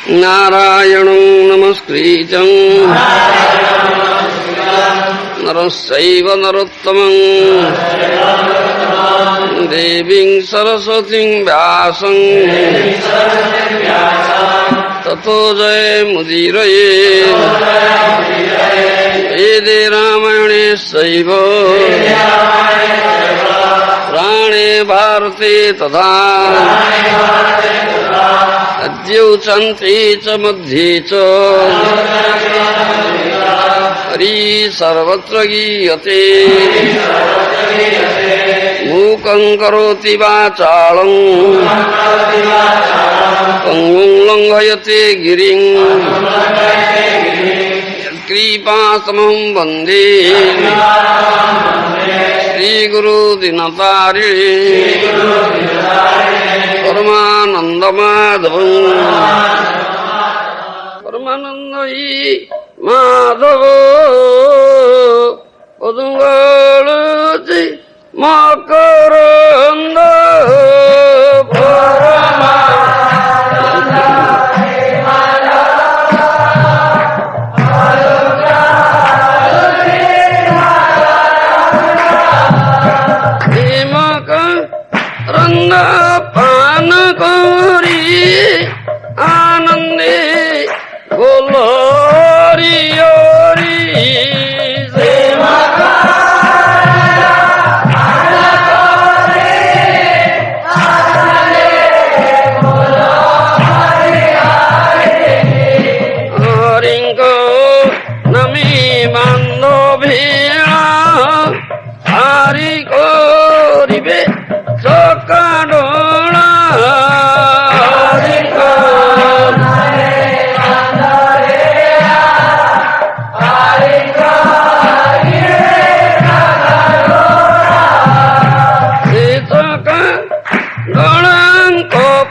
नारायणं नमस्कृतं नरश्चैव नरोत्तमं देवीं सरस्वतीं व्यासं ततो जयमुदीरये वेदे रामायणे चैव पुराणे भारते तथा अद्यौचन्ते च मध्ये च हरि सर्वत्र गीयते मूकं करोति वाचालं पङ्गुं लङ्घयते गिरिं कृपातमं वन्दे श्रीगुरु दीनतारिणे परमानन्दमाधवं परमानन्दयी माधव पदुंगलति मकरंद रंग पान करी आनंदे बोलोरी ओरी हरिंको नमी बांधवीणा हरि को रिबे चकाडोला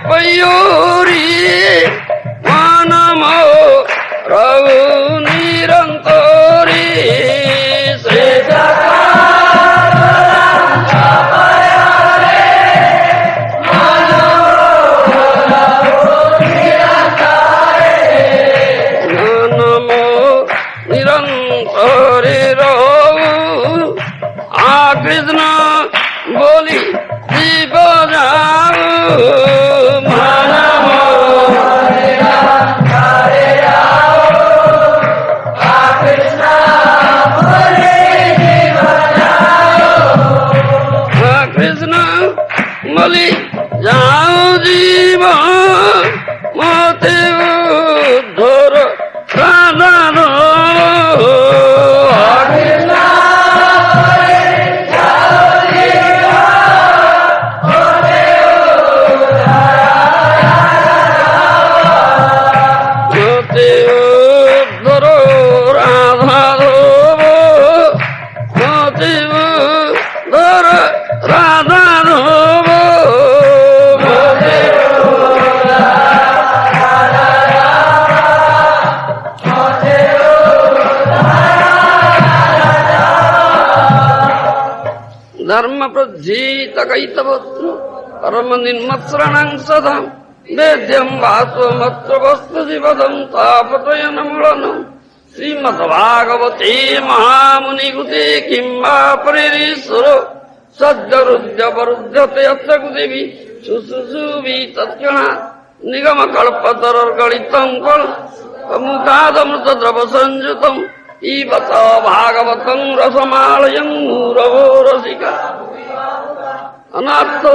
पयोरी मानमो रघु निरंतरी मानमो निरंतरी रघु आ कृष्ण बोली जीव जाऊ बोली जाओ जीव मते उद्धर साधन मते उद्धर राधा मते उद्धर राधा धर्म प्रज्जीत कैतवत्नु परम निर्मत्सरणं सदा वेद्यं वास्वमत्र वस्तु जीवदं तापत्रयनमूलनं श्रीमद्भागवते महामुनिकृते किं वा परिरीश्वरो सद्गरुद्यवरुध्यते अत्र कुदेवी शुश्रूषुभि तत्क्षणात् निगमकल्पतरुर्गलितं कमुखादमृतद्रवसंयुतं ईवत भागवतं रसमालयं मुरवो रसिका अनाथो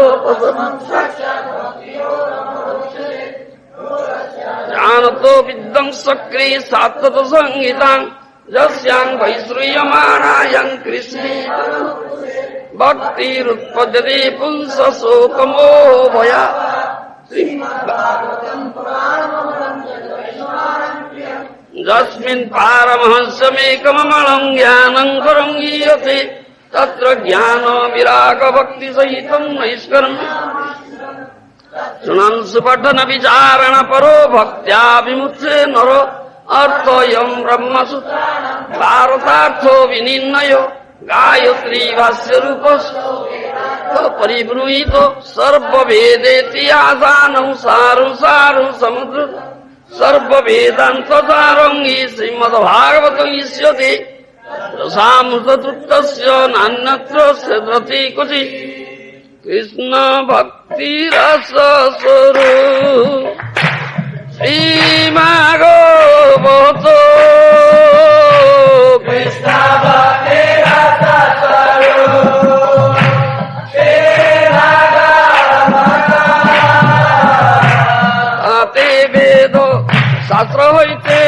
जानतो विद्वं सक्रे सात्वत संहितां यस्यां वैश्रूयमाणायां कृष्णे भक्तिरुत्पद्यते पुंसशोकमो भया यस्मिन् पारमहंसमेकममलं ज्ञानं परं गीयते तत्र ज्ञान विराग भक्ति सहितं नैष्कर्म शृणन् सुपठन विचारण परो भक्त्या विमुच्ये नरो अर्थोऽयं ब्रह्मसूत्राणां भारतार्थो विनिर्णयो गायत्री भाष्य रूपस्य परिब्रूहितो सर्ववेदेति आसानं सारु सारु समुद्र सर्ववेदान्तसारङ्गी श्रीमद्भागवतम् इष्यते रसां चतुर्थस्य नान्यत्र सेद्रति कुचि कृष्ण भक्तिरस स्वरूप श्रीभागवत कृष्ण भक्तिरस स्वरूप वेद शास्त्र হইতে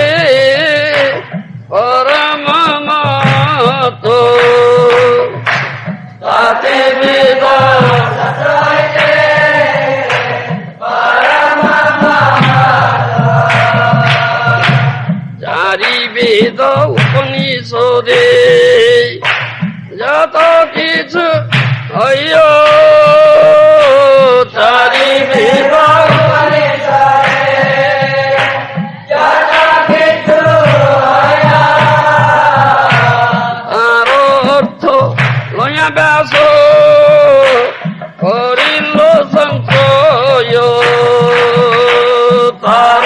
পরম মত তাতে বেদ শাস্ত্র হইতে পরম মত চারি বেদ উপনিষদে যত কিছু হইয় চারি বেদ ব্যাস করিল সঞ্চয় তার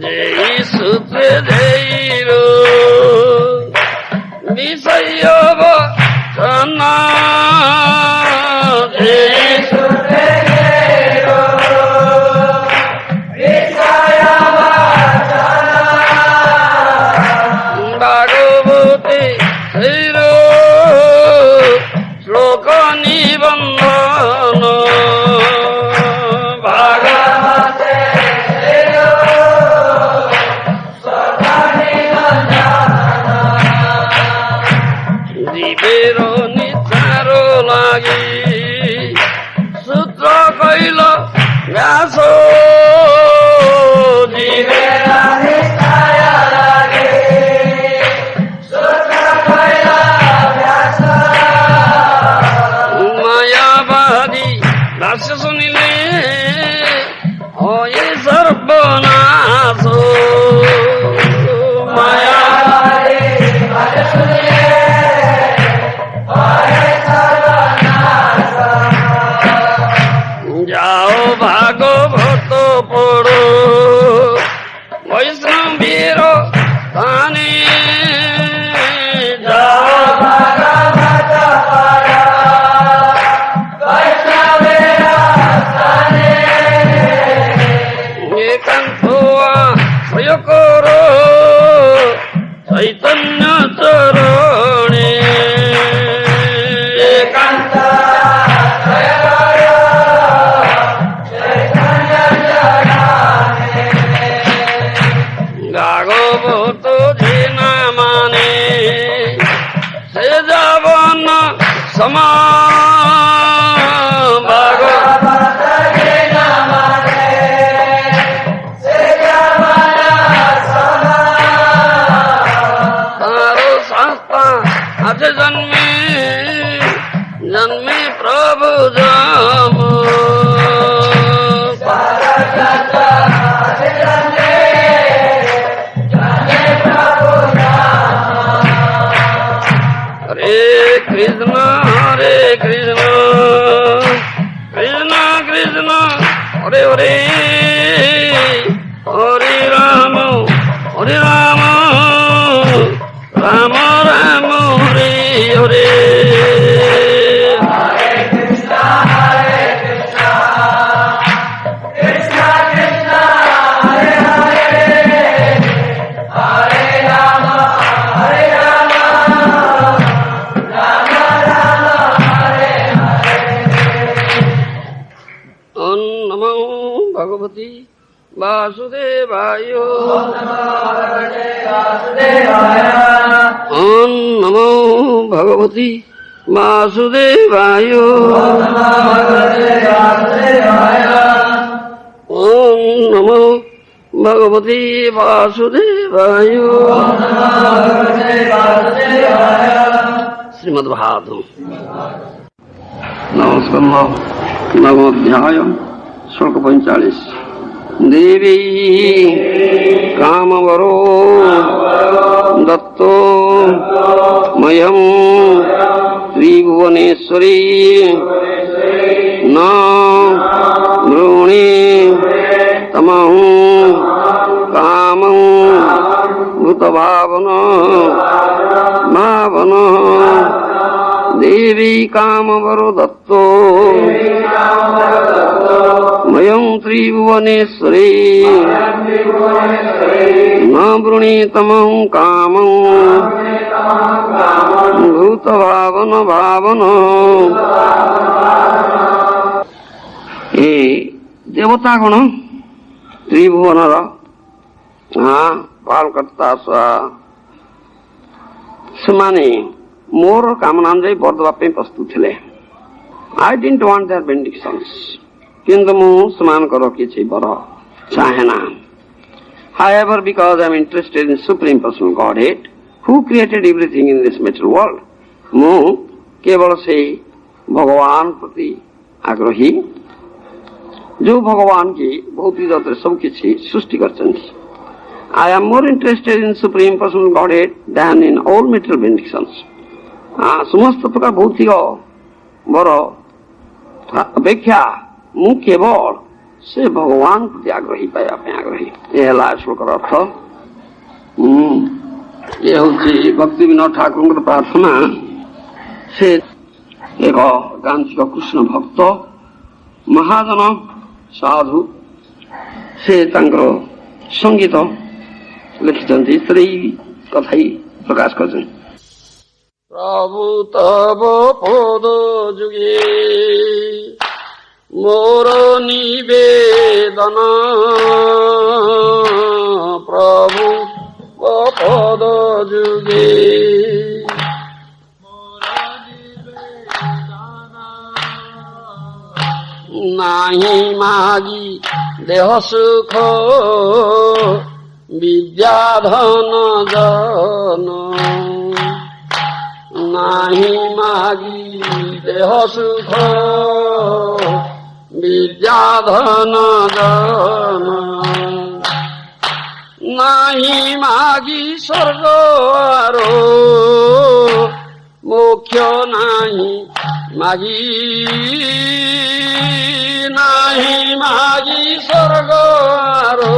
যেই সূত্রে যেইর বিষয় বচনা যেই সূত্রে শ্লোক নিবন্ধন ভাগবতে জীবের নিচার লাগি সূত্র কইল ব্যাস জীবের শুনিলে হয় সর্বনাশ মায়া যাও ভাগবত পড়ো বৈষ্ণবীর স্থানে যাও করো চৈতন্য চরণে ভাগবত যে না মানে সে যাবন সমা আছে জন্মে জন্মে প্রভু জাম হরে কৃষ্ণ কৃষ্ণ কৃষ্ণ হরে হরে হরে রাম রাম রাম হরে হরে কৃষ্ণ কৃষ্ণ হরে হরে হরে রাম রাম রাম হরে হরে ওম নমো ভগবতি वासुदेवाय ओम नमो भगवती वासुदेवाय ओम नमो भगवती वासुदेवाय श्रीमद्भागवतम् नमस्कार नवोध्याय श्लोक 45 देवी कामवरो दत्तो मह्यं श्री ত্রিভুবনেশ্বরী ন ভ্রূণে তমঃ কামং ভূতভাবন ভাবন দেবী কামবরো দত্ত ময়ং ত্রিভুবনেশ্বরী ন বৃণীতমং কামং ভূতভাবন ভাবন। ଏ ଦେବତାଗଣ ତ୍ରିଭୁବନର ପାଳକର୍ତ୍ତା ସେମାନେ ମୋର କାମନା ଅନୁଯାୟୀ ବର ଦେବା ପାଇଁ ପ୍ରସ୍ତୁତ ଥିଲେ। ଆଇ ଡିଡଣ୍ଟ ୱାଣ୍ଟ ଦେୟାର ବେନିଡିକ୍ସନ୍ସ, କିନ୍ତୁ ମୁଁ ସେମାନଙ୍କର କିଛି ବର ଚାହେଁ ନା। However, because I am interested in Supreme Personal Godhead, who created everything in this material world, ମୁଁ କେବଳ ସେଇ ଭଗବାନ ପ୍ରତି ଆଗ୍ରହୀ जो भगवान की भौतिक जगत सब किसी सृष्टि करछन्ति। I am more interested in Supreme Personal Godhead than in all material benedictions. समस्त प्रकार भौतिक बर अपेक्षा मु केवल से भगवान प्रति आग्रही पाइबा ପାଇଁ आग्रही। ये है श्लोकर अर्थ। ये हूँ भक्ति विनोद ठाकुर प्रार्थना। से एक गांचिक कृष्ण भक्त महाजन साधु से तांकर संगीत लिखिछन्ति, स्त्री कथा ही प्रकाश करछन्। प्रभु तब पद जुगे मोर निवेदन, प्रभु पद जुगे नाही मागी देह सुख विद्या धन जन, नाही मागी देह सुख विद्या धन जन, नाही मागी स्वर्ग आरो मोक्ष नाही मागी, नाही मागी स्वर्ग आरो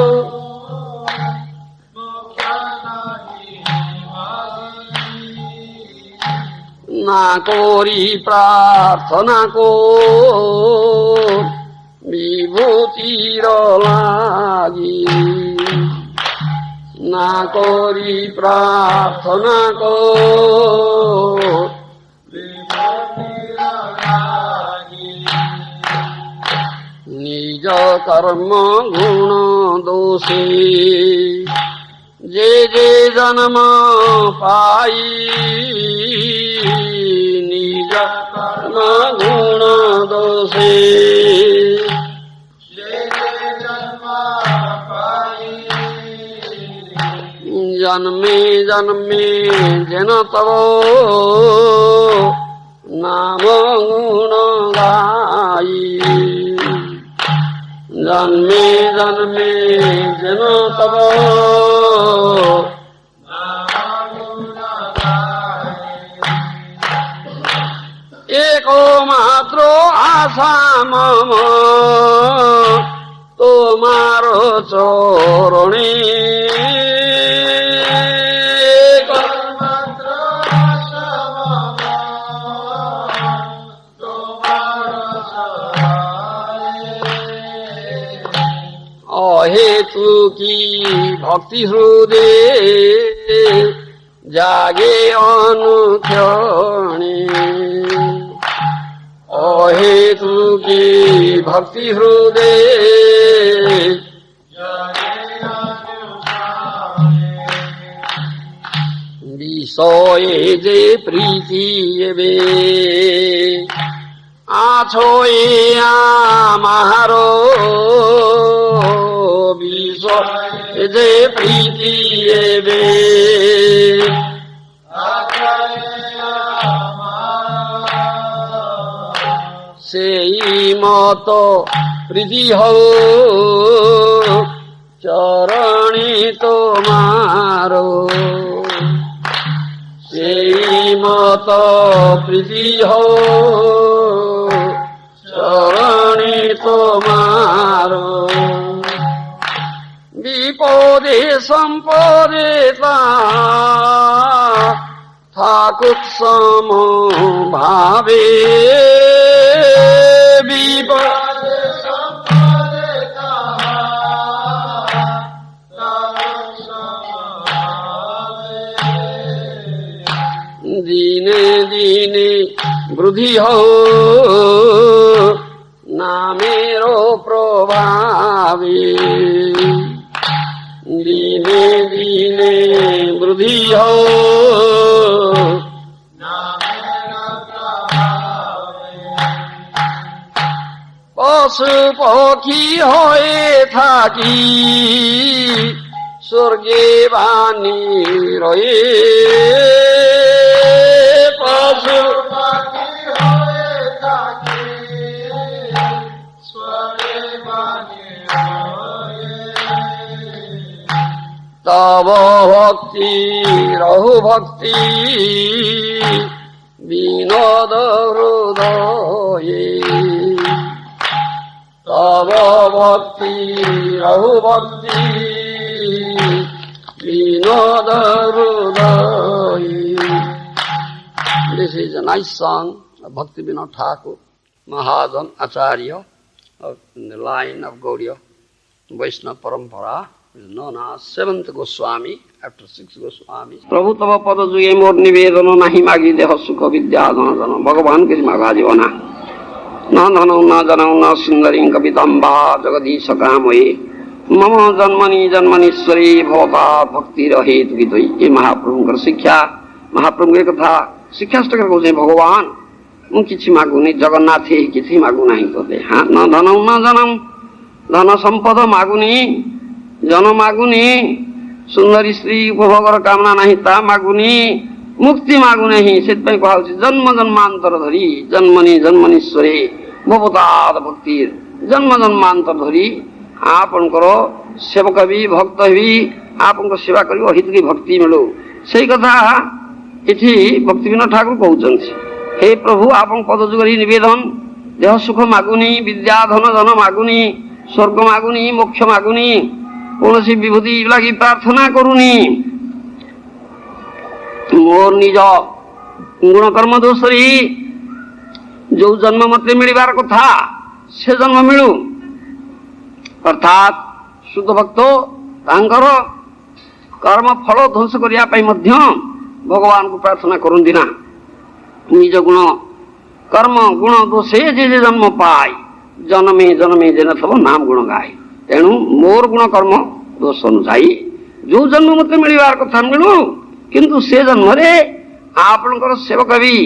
ना कोरी प्रार्थना को विभूतिर लागी, ना कोरी प्रार्थना को निज कर्म गुण दोषे जे जे जन्म पाई, निज कर्म गुण दोषे जे जे जन्म पाई, जन्मे जन्मे जन तव नाम गुण गाई, जन्मे जन्मे जन तब एको मात्र आशा मम तोमारो चरणे, अहेतु की भक्ति हृदय जागे अनुक्षणे, अहेतु की भक्ति हृदय विषये जे प्रीति एबे आछोए आमारो, विषय जे प्रीति एबे सेई मत प्रीति हो चरणी तोमारो, सेई মত প্রীতি হো চরণে তোমার বিপদে সম্পদে থাকুক সম ভাবে বিপদে সম্পদে দিনে দিনে বৃদ্ধি হো নামের প্রভাবে দিনে দিনে বৃদ্ধি হো পশু পক্ষী হয়ে থাকি স্বর্গে বাণী রয়ে পশু পক্ষী হয়ে থাকি স্বর্গে বাণী তব ভক্তি রহু ভক্তি বিনোদ হৃদয়ে তব ভক্তি রহু ভক্তি বিনোদ হৃদয়ে. This is a nice song of Bhakti Vinod Thakur, Mahajan Acharya, in the line of Gaudiya Vaishnava Parampara, is known as seventh Goswami after six Goswamis. Prabhu tava pada juye mor nivedana nahi magi deha sukha vidya jana jana Bhagavan ke maga jivana na dhana na jana na sundaring kapitamba jagadisha kamoye mama janmani janmanishwari bhavata bhakti rahe tukitoi. Ye Mahaprabhu kar शिक्षा Mahaprabhu ke katha शिक्षा स्टकर कहुचे भगवान ମୁଁ କିଛି ମାଗୁନି ଜଗନ୍ନାଥ କିଛି ମାଗୁନାହିଁ ତୋତେ ହଁ ନ ଧନ ନ ଜନମ ଧନ ସମ୍ପଦ ମାଗୁନି ଜନ ମାଗୁନି ସୁନ୍ଦରୀ ସ୍ତ୍ରୀ ଉପଭୋଗର କାମନା ନାହିଁ ତା ମାଗୁନି ମୁକ୍ତି ମାଗୁନାହିଁ. ସେଥିପାଇଁ କୁହାଯାଉଛି ଜନ୍ମ ଜନ୍ମାନ୍ତର ଧରି ଜନ୍ମନି ଜନ୍ମନୀଶ୍ୱରେ ଭବତାଦ ଭକ୍ତି ଜନ୍ମ ଜନ୍ମାନ୍ତର ଧରି ଆପଣଙ୍କର ସେବକ ବି ଭକ୍ତ ବି ଆପଣଙ୍କ ସେବା କରିବ ହିତକି ଭକ୍ତି ମିଳୁ. ସେଇ କଥା ଏଠି ଭକ୍ତି ବିନୋଦ ଠାକୁର କହୁଛନ୍ତି. हे प्रभु आपण पदजुगरी निवेदन देह सुख मागुनी विद्या धन धन मागुनी स्वर्ग मागुनी मोक्ष मागुनी कौन सी विभूति लगी प्रार्थना करुनी मोर निज गुण कर्म दोषरी जो जन्म मत मिलबार कथा से जन्म मिलू अर्थात शुद्ध भक्त तांकर कर्म फल ध्वंस करिया पई मध्य भगवान को प्रार्थना करंदी ना. निज गुण कर्म गुण दोषे जे जे जन्म पाए जन्मे जन्मे जेन सब नाम गुण गाए. तेणु मोर गुण कर्म दोष अनुसायी जो जन्म मत मिलबार कथा मिलू किंतु से जन्म रे आपनकर सेवक भी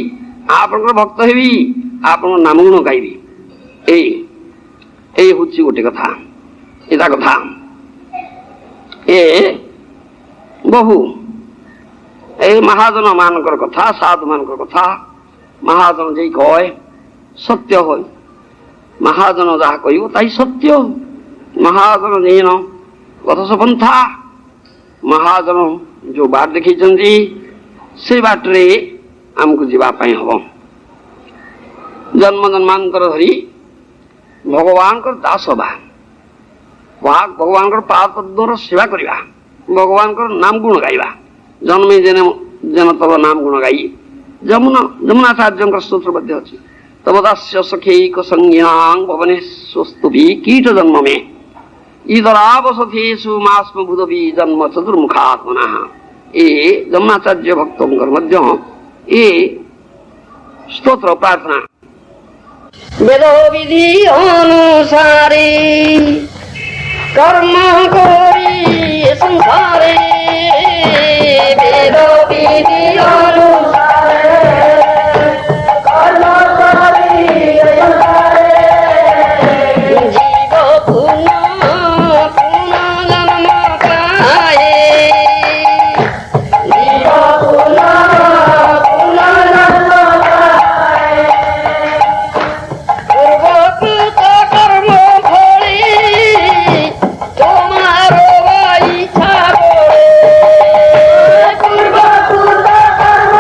आपनकर भक्त हेबी आपन नाम गुण गाइबी. ए होची गोटे कथा एटा कथा ए बहु ए महाजन मानकर कथा साधु मानकर कथा महाजन जे कहे सत्य हो महाजन जहा कह ताई सत्य महाजन जेन गतसपंथा महाजन जो बाट देखी से बाटे आमको जीवाई हम जन्म जन्मांतर धरी भगवान दास हवा भगवान पाद पद्म सेवा करवा भगवान नाम गुण गाइबा जन्मे जेन जेन तब नाम गुण गाई जमुनाचार्य स्तोत्र मध्य अच्छी तब दास्य सखैक संज्ञां भवने स्वस्तुभि कीट जन्म में ईदरावसथेषु मास्म बुधवी जन्म चतुर्मुखात्मना. ए जमुनाचार्य भक्तों मध्य ए स्तोत्र प्रार्थना वेद विधि अनुसारे कर्म करी संसारे वेद विधि अनुसारे कर्म करी संसारे जीव पुनः जन्म पाए जीव पुनः जन्म पाए पूर्वकृत कर्म फली तुम्हारो इच्छा पूर्वकृत कर्म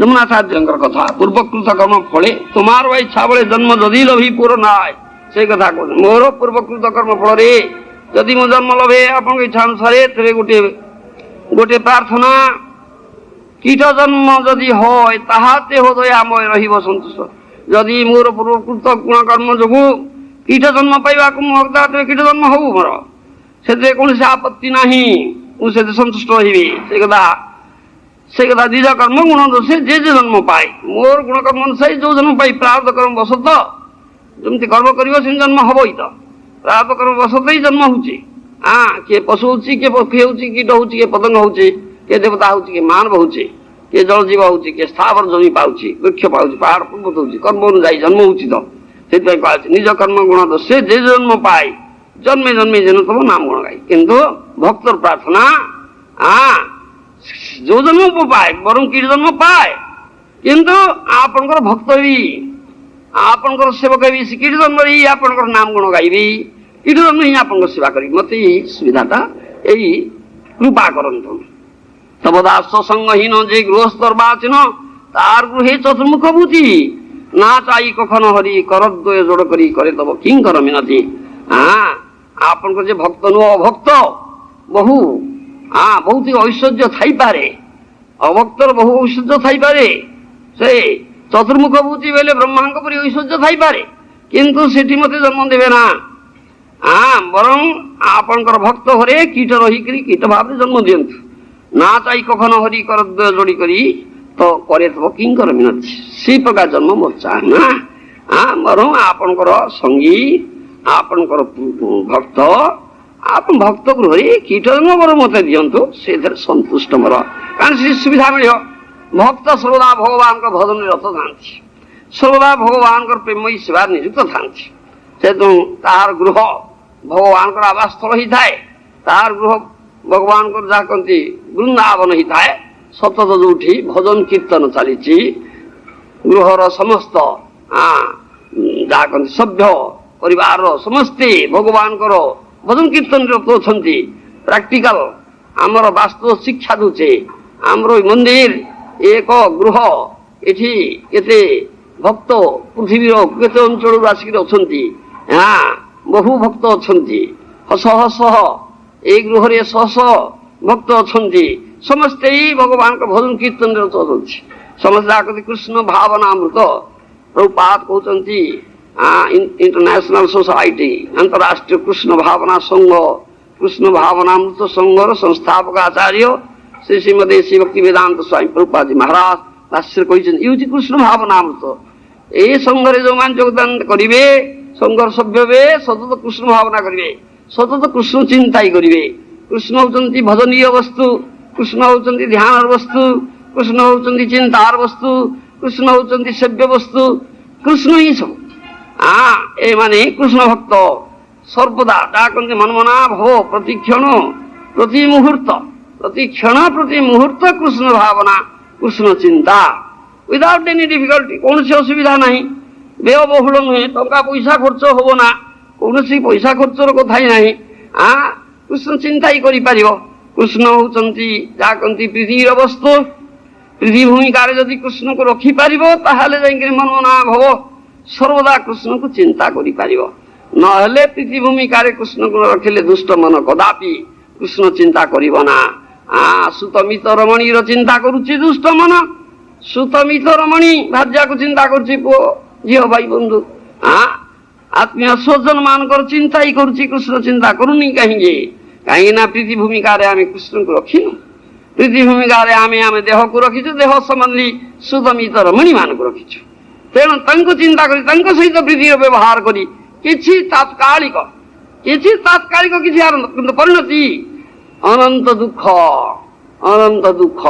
ଯମୁନାଚାର୍ଯ୍ୟଙ୍କର କଥା, ପୂର୍ବକୃତ କର୍ମ ଫଳେ ତୁମାର ଇଚ୍ଛା ବଳେ ଜନ୍ମ ଯଦି ଲଭି ପୁର ନାଏ, ସେଇ କଥା କହୁଛନ୍ତି। ମୋର ପୂର୍ବକୃତ କର୍ମ ଫଳରେ ଯଦି ମୁଁ ଜନ୍ମ ଲଭେ ଆପଣଙ୍କ ଇଚ୍ଛା ଅନୁସାରେ, ତେବେ ଗୋଟିଏ ପ୍ରାର୍ଥନା, କୀଟ ଜନ୍ମ ଯଦି হয় ତାହା ତେ ହୃଦୟାମୟ ରହିବ ସନ୍ତୁଷ୍ଟ। ଯଦି ମୋର ପୂର୍ବକୃତ ଗୁଣ କର୍ମ ଯୋଗୁଁ କୀଟ ଜନ୍ମ ପାଇବାକୁ ମୁଁ ହକଦାର, ତେବେ କୀଟ ଜନ୍ମ ହଉ, ମୋର ସେଥିରେ କୌଣସି ଆପତ୍ତି ନାହିଁ, ମୁଁ ସେଥିରେ ସନ୍ତୁଷ୍ଟ ରହିବି। ସେ କଥା ନିଜ କର୍ମ ଗୁଣ ଦୋଷେ ଯେ ଜନ୍ମ ପାଏ, ମୋର ଗୁଣ କର୍ମ ଅନୁସାରେ ଯୋଉ ଜନ୍ମ ପାଇ ପ୍ରାରବ୍ଧ କର୍ମ ବଶତ ଯେମିତି କର୍ମ କରିବ ସେମିତି ଜନ୍ମ ହବ ହିଁ। ତ ପ୍ରାରବ୍ଧ କର୍ମ ବଶତ ହିଁ ଜନ୍ମ ହଉଛି। କିଏ ପଶୁ ହଉଛି, କିଏ ପକ୍ଷୀ ହଉଛି, କୀଟ ହଉଛି, କିଏ ପତଙ୍ଗ ହଉଛି, କିଏ ଦେବତା ହଉଛି, କିଏ ମାନବ ହଉଛି, କିଏ ଜଳଜୀବ ହଉଛି, କିଏ ସ୍ଥାବର ଜମି ପାଉଛି, ବୃକ୍ଷ ପାଉଛି, ପାହାଡ଼ ପର୍ବତ ହଉଛି, କର୍ମ ଅନୁଯାୟୀ ଜନ୍ମ ହଉଛି। ତ ସେଥିପାଇଁ କୁହାଯାଉଛି ନିଜ କର୍ମ ଗୁଣ ଦୋଷେ ଯେ ଜନ୍ମ ପାଏ, ଜନ୍ମେ ଜନ୍ମେ ଯେନ ତମ ନାମ ଗୁଣ ଗାଇ। କିନ୍ତୁ ଭକ୍ତର ପ୍ରାର୍ଥନା ଯୋଉ ଜନ୍ମ ପାଏ, ବରଂ କୀଟ ଜନ୍ମ ପାଏ, କିନ୍ତୁ ଆପଣଙ୍କର ଭକ୍ତ ବି, ଆପଣଙ୍କର ସେବକ ବି, ସେ କୀଟ ଜନ୍ମରେ ହିଁ ଆପଣଙ୍କର ନାମ ଗୁଣ ଗାଇବି, କୀଟ ଜନ୍ମ ହିଁ ଆପଣଙ୍କ ସେବା କରିବି। ମତେ ଏଇ ସୁବିଧାଟା, ଏଇ କୃପା କରନ୍ତୁ। তব দাস সঙ্গহীন যে গৃহস্থর্বাচীন তার গৃহে চতুর্মুখ বুঝি না চাই কখনো হরি করদ্বয় জোড় করি করে তব কিঙ্কর মিনতি। ଆପଣଙ୍କର ଯେ ଭକ୍ତ ନୁହଁ, ଅଭକ୍ତ ବହୁ ବହୁତ ଐଶ୍ୱର୍ଯ୍ୟ ଥାଇପାରେ, ଅଭକ୍ତର ବହୁ ଐଶ୍ୱର୍ଯ୍ୟ ଥାଇପାରେ, ସେ ଚତୁର୍ମୁଖ ବୁଝି ବୋଇଲେ ବ୍ରହ୍ମାଙ୍କ ପରି ଐଶ୍ୱର୍ଯ୍ୟ ଥାଇପାରେ, କିନ୍ତୁ ସେଠି ମତେ ଜନ୍ମ ଦେବେ ନା। ବରଂ ଆପଣଙ୍କର ଭକ୍ତ ଘରେ କୀଟ ରହିକରି କୀଟ ଭାବରେ ଜନ୍ମ ଦିଅନ୍ତୁ। ନା ଚାଇ କଖନ ହରି କରଦ୍ବୟ ଯୋଡ଼ି କରି ତ করে তব কিঙ্কর মিনতি। সেই প্রকার জন্ম ମୋର ଚାହେଁ ନା। ବରଂ ଆପଣଙ୍କର ସଙ୍ଗୀ, ଆପଣଙ୍କର ଭକ୍ତ, ଆପଣ ଭକ୍ତ ଗୃହରେ କୀଟ ଜନ୍ମ ମୋର ମତେ ଦିଅନ୍ତୁ, ସେଥିରେ ସନ୍ତୁଷ୍ଟ ମୋର, କାରଣ ସେ ସୁବିଧା ମିଳିବ। ଭକ୍ତ ସର୍ବଦା ଭଗବାନଙ୍କ ଭଜନରେ ରତ ଥାନ୍ତି, ସର୍ବଦା ଭଗବାନଙ୍କର ପ୍ରେମୟୀ ସେବାରେ ନିଯୁକ୍ତ ଥାନ୍ତି। ସେହେତୁ ତାହାର ଗୃହ ଭଗବାନଙ୍କର ଆବାସସ୍ଥଳ ହେଇଥାଏ, ତାହାର ଗୃହ ଭଗବାନଙ୍କର ଯାହା କହନ୍ତି ବୃନ୍ଦାବନ ହେଇଥାଏ। ସତତ ଯୋଉଠି ଭଜନ କୀର୍ତ୍ତନ ଚାଲିଛି, ଗୃହର ସମସ୍ତ ଯାହା କହନ୍ତି ସଭ୍ୟ ପରିବାରର ସମସ୍ତେ ଭଗବାନଙ୍କର ଭଜନ କୀର୍ତ୍ତନରେ ରତ ଅଛନ୍ତି। ପ୍ରାକ୍ଟିକାଲ ଆମର ବାସ୍ତବ ଶିକ୍ଷା ଦଉଛେ, ଆମର ମନ୍ଦିର ଏକ ଗୃହ, ଏଠି କେତେ ଭକ୍ତ ପୃଥିବୀର କେତେ ଅଞ୍ଚଳରୁ ଆସିକି ଅଛନ୍ତି, ବହୁ ଭକ୍ତ ଅଛନ୍ତି, ଶହ ଶହ এই গৃহরে শহ শহ ভক্ত অଛନ୍ତି, ସମସ୍ତେ ଭଗବାନଙ୍କ ଭଜନ କୀର୍ତ୍ତନରେ ରତ ଅଛନ୍ତି। ସମସ୍ତେ ଡାକନ୍ତି କୃଷ୍ଣ ଭାବନାମୃତ। ପ୍ରଭୁପାଦ କହୁଛନ୍ତି ଇଣ୍ଟରନ୍ୟାସନାଲ ସୋସାଇଟି, ଅନ୍ତରାଷ୍ଟ୍ରୀୟ କୃଷ୍ଣ ଭାବନା ସଂଘ, କୃଷ୍ଣ ଭାବନାମୃତ ସଂଘର ସଂସ୍ଥାପକ ଆଚାର୍ଯ୍ୟ ଶ୍ରୀ ଶ୍ରୀମଦେ ଶ୍ରୀ ଭକ୍ତି ବେଦାନ୍ତ ସ୍ୱାମୀ ପ୍ରଭୁପାଦଜୀ ମହାରାଜ ଭାଷ୍ୟରେ କହିଛନ୍ତି, ଇଏ ହେଉଛି କୃଷ୍ଣ ଭାବନାମୃତ। এই ସଂଘରେ ଯୋଉମାନେ ଯୋଗଦାନ କରିବେ, ସଂଘର ସଭ୍ୟ ହେବେ, ସତତ କୃଷ୍ଣ ଭାବନା କରିବେ, ସତତ କୃଷ୍ଣ ଚିନ୍ତାଇ କରିବେ। କୃଷ୍ଣ ହଉଛନ୍ତି ଭଜନୀୟ ବସ୍ତୁ, କୃଷ୍ଣ ହଉଛନ୍ତି ଧ୍ୟାନର ବସ୍ତୁ, କୃଷ୍ଣ ହଉଛନ୍ତି ଚିନ୍ତାର ବସ୍ତୁ, କୃଷ୍ଣ ହଉଛନ୍ତି ସେବ୍ୟ ବସ୍ତୁ, କୃଷ୍ଣ ହିଁ ସବୁ। ଏମାନେ କୃଷ୍ଣ ଭକ୍ତ ସର୍ବଦା ଡାକନ୍ତି ମନମନା ଭବ ପ୍ରତିକ୍ଷଣ ପ୍ରତି ମୁହୂର୍ତ୍ତ, ପ୍ରତିକ୍ଷଣ ପ୍ରତି ମୁହୂର୍ତ୍ତ କୃଷ୍ଣ ଭାବନା, କୃଷ୍ଣ ଚିନ୍ତା, ୱିଦାଉଟ୍ ଏନି ଡିଫିକଲ୍ଟି, କୌଣସି ଅସୁବିଧା ନାହିଁ, ବ୍ୟୟବହୁଳ ନୁହେଁ, ଟଙ୍କା ପଇସା ଖର୍ଚ୍ଚ ହବ ନା, କୌଣସି ପଇସା ଖର୍ଚ୍ଚର କଥା ହିଁ ନାହିଁ। କୃଷ୍ଣ ଚିନ୍ତା ହିଁ କରିପାରିବ। କୃଷ୍ଣ ହଉଛନ୍ତି ଯାହା କହନ୍ତି ପୃଥିବୀର ବସ୍ତୁ, ପୃଥିବୀ ଭୂମିକାରେ ଯଦି କୃଷ୍ଣକୁ ରଖିପାରିବ ତାହେଲେ ଯାଇକିରି ମନମନା ଭବ ସର୍ବଦା କୃଷ୍ଣକୁ ଚିନ୍ତା କରିପାରିବ। ନହେଲେ ପୃଥିବୀ ଭୂମିକାରେ କୃଷ୍ଣକୁ ରଖିଲେ ଦୁଷ୍ଟ ମନ କଦାପି କୃଷ୍ଣ ଚିନ୍ତା କରିବ ନା। ସୁତମିତ ରମଣୀର ଚିନ୍ତା କରୁଛି ଦୁଷ୍ଟ ମନ, ସୁତମିତ ରମଣୀ ଭାର୍ଯ୍ୟାକୁ ଚିନ୍ତା କରୁଛି ପୁଅ ଝିଅ ଭାଇ ବନ୍ଧୁ, ଆତ୍ମୀୟ ସ୍ୱଜନ ମାନଙ୍କର ଚିନ୍ତା ହିଁ କରୁଛି, କୃଷ୍ଣ ଚିନ୍ତା କରୁନି। କାହିଁକି? କାହିଁକି ନା ପୃଥିବୀ ଭୂମିକାରେ ଆମେ କୃଷ୍ଣଙ୍କୁ ରଖିନୁ। ପୃଥିବୀ ଭୂମିକାରେ ଆମେ ଦେହକୁ ରଖିଛୁ, ଦେହ ସମ୍ବନ୍ଧୀ ସୁତମିତ ରମଣୀ ମାନଙ୍କୁ ରଖିଛୁ। ତେଣୁ ତାଙ୍କୁ ଚିନ୍ତା କରି ତାଙ୍କ ସହିତ ପୃଥିବୀର ବ୍ୟବହାର କରି କିଛି ତାତ୍କାଳିକ କିଛି ଆନନ୍ଦ, କିନ୍ତୁ ପରିଣତି ଅନନ୍ତ ଦୁଃଖ, ଅନନ୍ତ ଦୁଃଖ।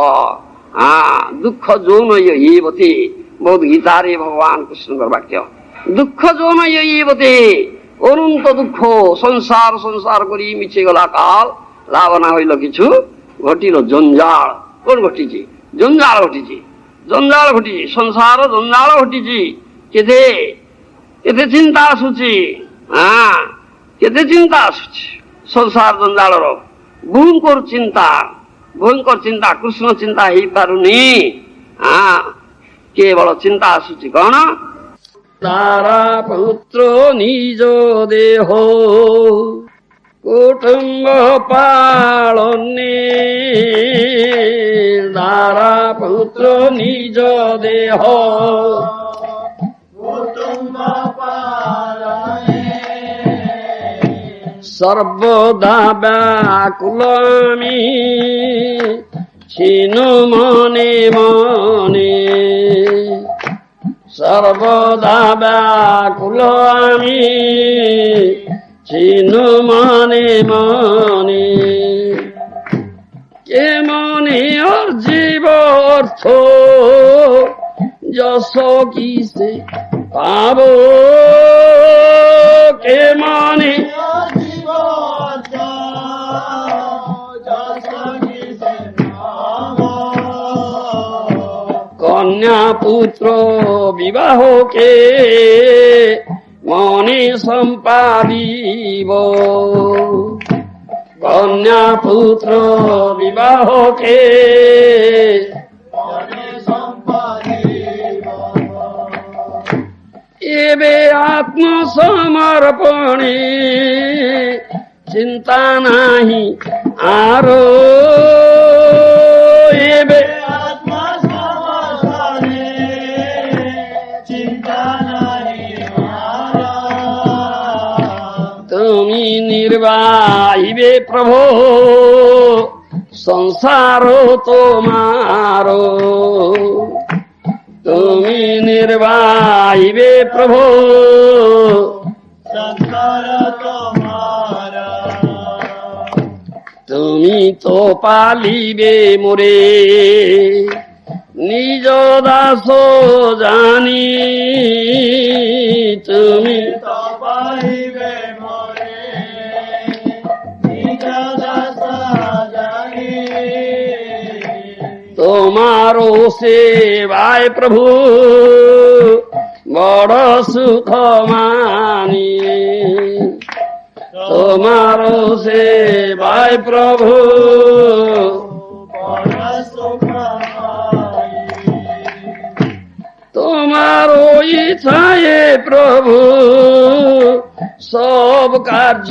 ଦୁଃଖ ଯୌନ ଇୟବତେ, ବହୁତ ଗୀତାରେ ଭଗବାନ କୃଷ୍ଣଙ୍କର ବାକ୍ୟ, ଦୁଃଖ ଯୌନ ଇୟବତେ, ଅନନ୍ତ ଦୁଃଖ। ସଂସାର ସଂସାର କରି ମିছে ଗଲା কাল, লাভ না হইল কিছু, ঘটিল জঞ্জাল। কোন ঘটিছি? জঞ্জাল ঘটিছি, জঞ্জাল ঘটিছি, ସଂସାର ଜଞ୍ଜାଳ ଘଟିଛି। କେତେ କେତେ ଚିନ୍ତା ଆସୁଛି, କେତେ ଚିନ୍ତା ଆସୁଛି ସଂସାର ଜଞ୍ଜାଳର। ଭୟଙ୍କର ଚିନ୍ତା, ଭୟଙ୍କର ଚିନ୍ତା, କୃଷ୍ଣ ଚିନ୍ତା ହେଇପାରୁନି। କେବଳ ଚିନ୍ତା ଆସୁଛି କଣ? ତାରା ପୁତ୍ର ନିଜ ଦେହ କୁଟୁମ୍ବ ପାଳନେ, ତାରା ପୁତ୍ର ନିଜ ଦେହ କୁଟୁମ୍ବ ପାଳନେ, ସର୍ବଦା ବ୍ୟାକୁଳ আমি ছিনু মনে মনে, সর্বদা ব্যাকুল আমি ছিনু মনে মনে, কে মনে জীব অর্থ যশ কিসে পাব, কে মনে কন্যা পুত্র বিবাহকে মনে সম্পাদিব, কন্যা পুত্র বিবাহকে মনে সম্পাদিব, এবে আত্মসমর্পণে চিন্তা নাহি আরো, এবে তুমি নির্বাহিবে প্রভু সংসার তোমার, তুমি নির্বাহিবে প্রভু সংসার তোমার, তুমি তো পালিবে মোরে নিজ দাস জানি, তুমি তো পালিবে মোরে নিজ দাস জানি, তোমার সেবায় প্রভু বড় সুখ মানি, তোমার সেবায় প্রভু বড় সুখ মানি, তোমার ইচ্ছায় প্রভু সব কার্য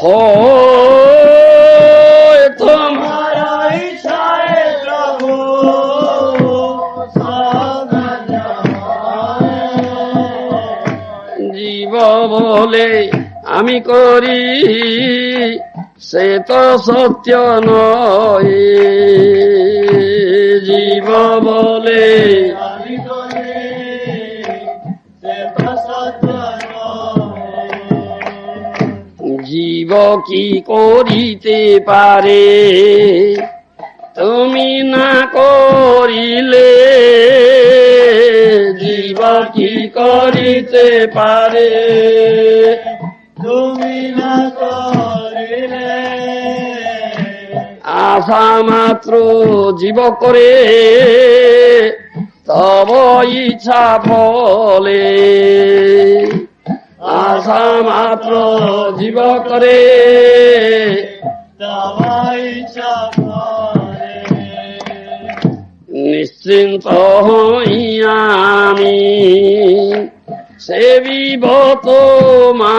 হয়, তোমার ইচ্ছায় প্রভু সব কার্য হয়, জীব বলে আমি করি সে তো সত্য নয়, জীব বলে আমি করি সে তো সত্য নয়, জীব কি করিতে পারে তুমি না করিলে, জীব কি করিতে পারে তুমি না করিলে, আশা মাত্র জীব করে তব ইচ্ছা ফলে, আশা মাত্র জীব করে তব ইচ্ছা ফলে, নিশ্চিন্ত হই আমি সেবিব তোমায়,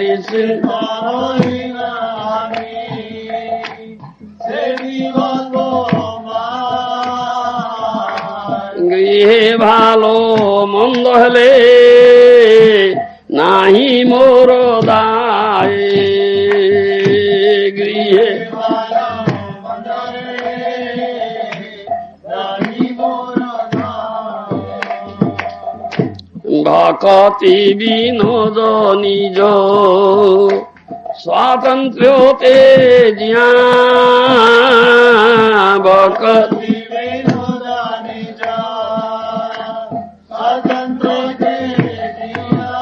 নিশ্চিন্ত হই আমি সেবিব তোমায়, গৃহে ভালো মন্দ হলে নাহি মোর দায়, গৃহে ভালো মন্দ হলে নাহি মোর দায়, ভকতি বিনোদ নিজ স্বাতন্ত্র্য তেজিয়া, ভকতি বিনোদ নিজ স্বাতন্ত্র্য তেজিয়া,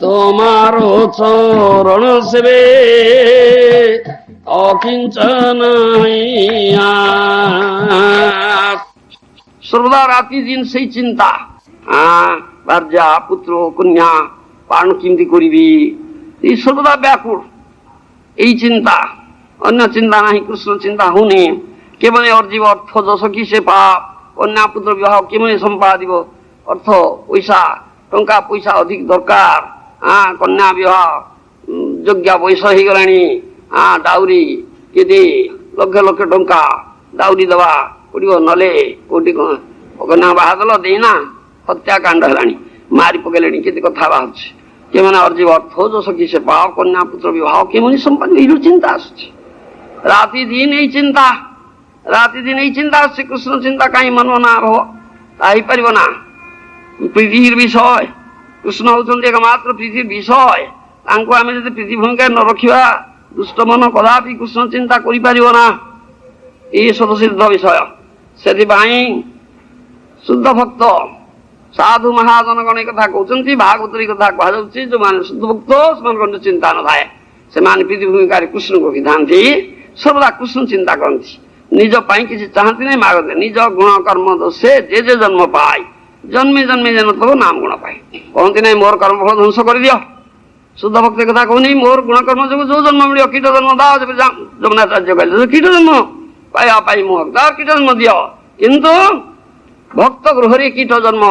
তোমার চরণ সেবে অকিঞ্চন হইয়া, সর্বদা রাতি দিন সেই চিন্তা, বার্যা পুত্র কন্যা পালন কেমতি করিবি, এই সর্বদা ব্যাকুল এই চিন্তা, অন্য চিন্তা নাই, কৃষ্ণ চিন্তা হুনে କେମାନେ ଅର୍ଜିବ ଅର୍ଥ ଯଶ କି ସେ ପାପ, କନ୍ୟା ପୁତ୍ର ବିବାହ କେମାନେ ସମ୍ପାଦିବ, ଅର୍ଥ ପଇସା ଟଙ୍କା ପଇସା ଅଧିକ ଦରକାର, କନ୍ୟା ବିବାହ ଯୋଗ୍ୟ ବୟସ ହେଇଗଲାଣି, ଡାଉରି କେତେ ଲକ୍ଷ ଲକ୍ଷ ଟଙ୍କା ଡାଉରି ଦେବା ପଡ଼ିବ, ନହେଲେ କୋଉଠି କନ୍ୟା ବାହା ଦେଲ ଦେଇନା ହତ୍ୟାକାଣ୍ଡ ହେଲାଣି, ମାରି ପକେଇଲେଣି, କେତେ କଥା ବାହାରୁଛି। କେମାନେ ଅର୍ଜିବ ଅର୍ଥ ଯଶ କି ସେ ପାପ, କନ୍ୟା ପୁତ୍ର ବିବାହ କେମାନେ ସମ୍ପାଦିବ, ଏଇରୁ ଚିନ୍ତା ଆସୁଛି। ରାତି ଦିନ ଏଇ ଚିନ୍ତା, ରାତି ଦିନ ଏଇ ଚିନ୍ତା ଆସୁଛି। କୃଷ୍ଣ ଚିନ୍ତା କାହିଁ ମନ ନା ହବ, ତା ହେଇପାରିବ ନା। ପୃଥିବୀର ବିଷୟ, କୃଷ୍ଣ ହଉଛନ୍ତି ଏକମାତ୍ର ପୃଥିବୀର ବିଷୟ। ତାଙ୍କୁ ଆମେ ଯଦି ପୃଥିବୀ ଭୂମିକାରେ ନ ରଖିବା, ଦୁଷ୍ଟ ମନ କଦାପି କୃଷ୍ଣ ଚିନ୍ତା କରିପାରିବ ନା। ଏଇ ସ୍ୱତଃସିଦ୍ଧ ବିଷୟ। ସେଥିପାଇଁ ଶୁଦ୍ଧ ଭକ୍ତ ସାଧୁ ମହାଜନଗଣ କଥା କହୁଛନ୍ତି, ଭାଗବତରେ କଥା କୁହାଯାଉଛି, ଯୋଉମାନେ ଶୁଦ୍ଧ ଭକ୍ତ ସେମାନଙ୍କର ଚିନ୍ତା ନଥାଏ, ସେମାନେ ପୃଥିବୀ ଭୂମିକାରେ କୃଷ୍ଣଙ୍କୁ ରଖିଥାନ୍ତି, ସର୍ବଦା କୃଷ୍ଣ ଚିନ୍ତା କରନ୍ତି, ନିଜ ପାଇଁ କିଛି ଚାହାନ୍ତି ନାହିଁ, ମାଗନ୍ତି। ନିଜ ଗୁଣ କର୍ମ ଦୋଷେ ଯେ ଯେ ଜନ୍ମ ପାଏ, ଜନ୍ମେ ଜନ୍ମେ ଯେନ ତବ ନାମ ଗୁଣ ପାଏ। କହନ୍ତି ନାହିଁ ମୋର କର୍ମଫଳ ଧ୍ୱଂସ କରିଦିଅ। ଶୁଦ୍ଧ ଭକ୍ତ କଥା କହୁନି, ମୋର ଗୁଣ କର୍ମ ଯୋଗୁଁ ଯୋଉ ଜନ୍ମ ମିଳିବ, କୀଟ ଜନ୍ମ ଦାଅ। ଯମୁନାଚାର୍ଯ୍ୟ କହିଲେ କୀଟ ଜନ୍ମ ପାଇବା ପାଇଁ ମୁଁ ହକଦାର, କୀଟ ଜନ୍ମ ଦିଅ। କିନ୍ତୁ ଭକ୍ତ ଗୃହରେ କୀଟ ଜନ୍ମ,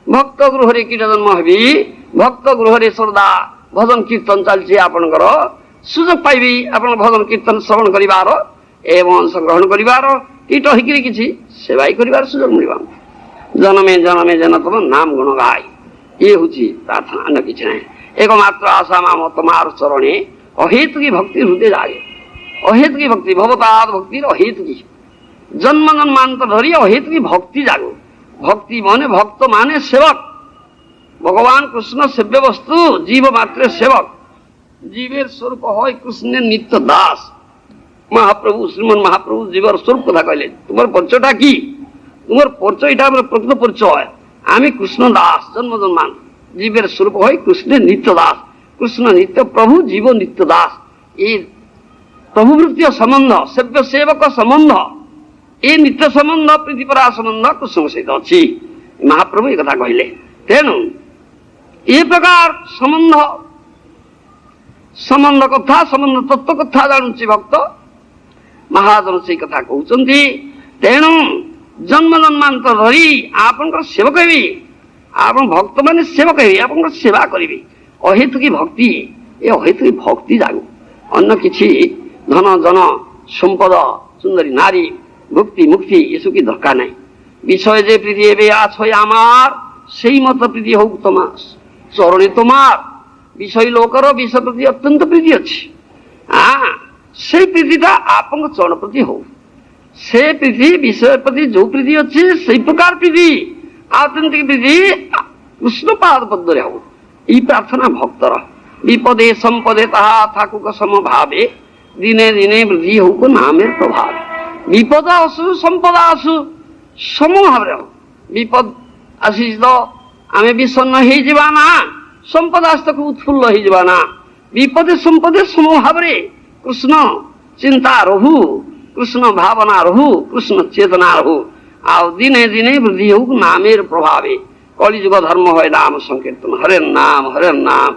ଭକ୍ତ ଗୃହରେ କୀଟ ଜନ୍ମ ହେବି, ଭକ୍ତ ଗୃହରେ ସର୍ବଦା ଭଜନ କୀର୍ତ୍ତନ ଚାଲିଛି, ଆପଣଙ୍କର ସୁଯୋଗ ପାଇବି ଆପଣ ଭଜନ କୀର୍ତ୍ତନ ଶ୍ରବଣ କରିବାର ଏବଂ ଅଂଶଗ୍ରହଣ କରିବାର, କୀଟ ହେଇକିରି କିଛି ସେବାଇ କରିବାର ସୁଯୋଗ ମିଳିବ। ଜନମେ ଜନମେ ଜନ ତମ ନାମ ଗୁଣ ଗାଇ, ଇଏ ହଉଛି ପ୍ରାର୍ଥନା, ଅନ୍ୟ କିଛି ନାହିଁ। एकमात्र आशा माम तमार चरणे अहेतुकी भक्ति हृदय जागे। अहेतुकी भक्ति भवताद भक्ति अहेतुकी, जन्म जन्मांतर धरी अहेतुकी भक्ति जागो। भक्ति माने भक्त माने सेवक, भगवान कृष्ण सेव्य वस्तु, जीव मात्र सेवक। जीवेर स्वरूप হয় कृष्ण नित्य दास। महाप्रभु श्रीमन महाप्रभु जीवर स्वरूप कथा कहले, तुम्हार परिचयटा কি? তোমার পরিচয়টা আমার প্রকৃত পরিচয়, আমি কৃষ্ণ দাস, জন্ম জন্মান্তর। জীবের স্বরূপ হয় কৃষ্ণের নিত্য দাস। কৃষ্ণ নিত্য প্রভু, জীব নিত্য দাস। এই প্রভুবৃত্তীয় সম্বন্ধ, সেব্য সেবক সম্বন্ধ, এই নিত্য সম্বন্ধ, প্রীতিপরা সম্বন্ধ কৃষ্ণଙ୍କ ସହିତ ଅଛି। ମହାପ୍ରଭୁ ଏ କଥା କହିଲେ। ତେଣୁ ଏ ପ୍ରକାର ସମ୍ବନ୍ଧ, ସମ୍ବନ୍ଧ କଥା, ସମ୍ବନ୍ଧ ତତ୍ତ୍ୱ କଥା ଜାଣୁଛି ଭକ୍ତ, ମହାଜନ ସେଇ କଥା କହୁଛନ୍ତି। ତେଣୁ ଜନ୍ମ ଜନ୍ମାନ୍ତର ଧରି ଆପଣଙ୍କର ସେବକ ହେବି, ଆପଣ ଭକ୍ତ ମାନେ ସେବକ ହେବି, ଆପଣଙ୍କର ସେବା କରିବି। ଅହେତୁକି ଭକ୍ତି, ଏ ଅହେତୁକି ଭକ୍ତି ଜାଗୁ। ଅନ୍ୟ କିଛି ଧନ ଜନ ସମ୍ପଦ, ସୁନ୍ଦରୀ নারী, ভক্তি মুক্তি এসব কি দরকার নাই। বিষয় যে প্রীতি এবে আছে আমার, সেই মত প্রীতি হোক তোমার চরণে। তোমার বিষয় লোকর বিষয় প্রতি অত্যন্ত প্রীতি ଅଛି, সেই প্রীতিটা ଆପଣଙ୍କ চরণ প্রতি হোক। ସେ ପ୍ରୀତି ବିଷୟ ପ୍ରତି ଯୋଉ ପ୍ରୀତି ଅଛି ସେଇ ପ୍ରକାର ପ୍ରୀତି, ଆତ୍ୟନ୍ତିକ ପ୍ରୀତି କୃଷ୍ଣ ପାଦ ପଦ୍ମରେ ହବ। ଏଇ ପ୍ରାର୍ଥନା ଭକ୍ତର। ବିପଦେ ସମ୍ପଦେ ତାହା ଥାକୁକ ସମଭାବେ, ଦିନେ ଦିନେ ବୃଦ୍ଧି ହଉକ ନାମେର ପ୍ରଭାବ। ବିପଦ ଆସୁ ସମ୍ପଦ ଆସୁ ସମ ଭାବରେ ହଉ। ବିପଦ ଆସିଛି ତ ଆମେ ବିଷଣ୍ଣ ହେଇଯିବା ନା, ସମ୍ପଦ ଆସିତକୁ ଉତ୍ଫୁଲ୍ଲ ହେଇଯିବା ନା। ବିପଦେ ସମ୍ପଦେ ସମ ଭାବରେ କୃଷ୍ଣ ଚିନ୍ତା ରହୁ, কৃষ্ণ ভাবনা রহু, কৃষ্ণ চেতনা রহু। আর দিনে দিনে বৃদ্ধি হোক নামের প্রভাবে। কলিযুগ ধর্ম হয় নাম সংকীর্তন, হরের নাম হরের নাম,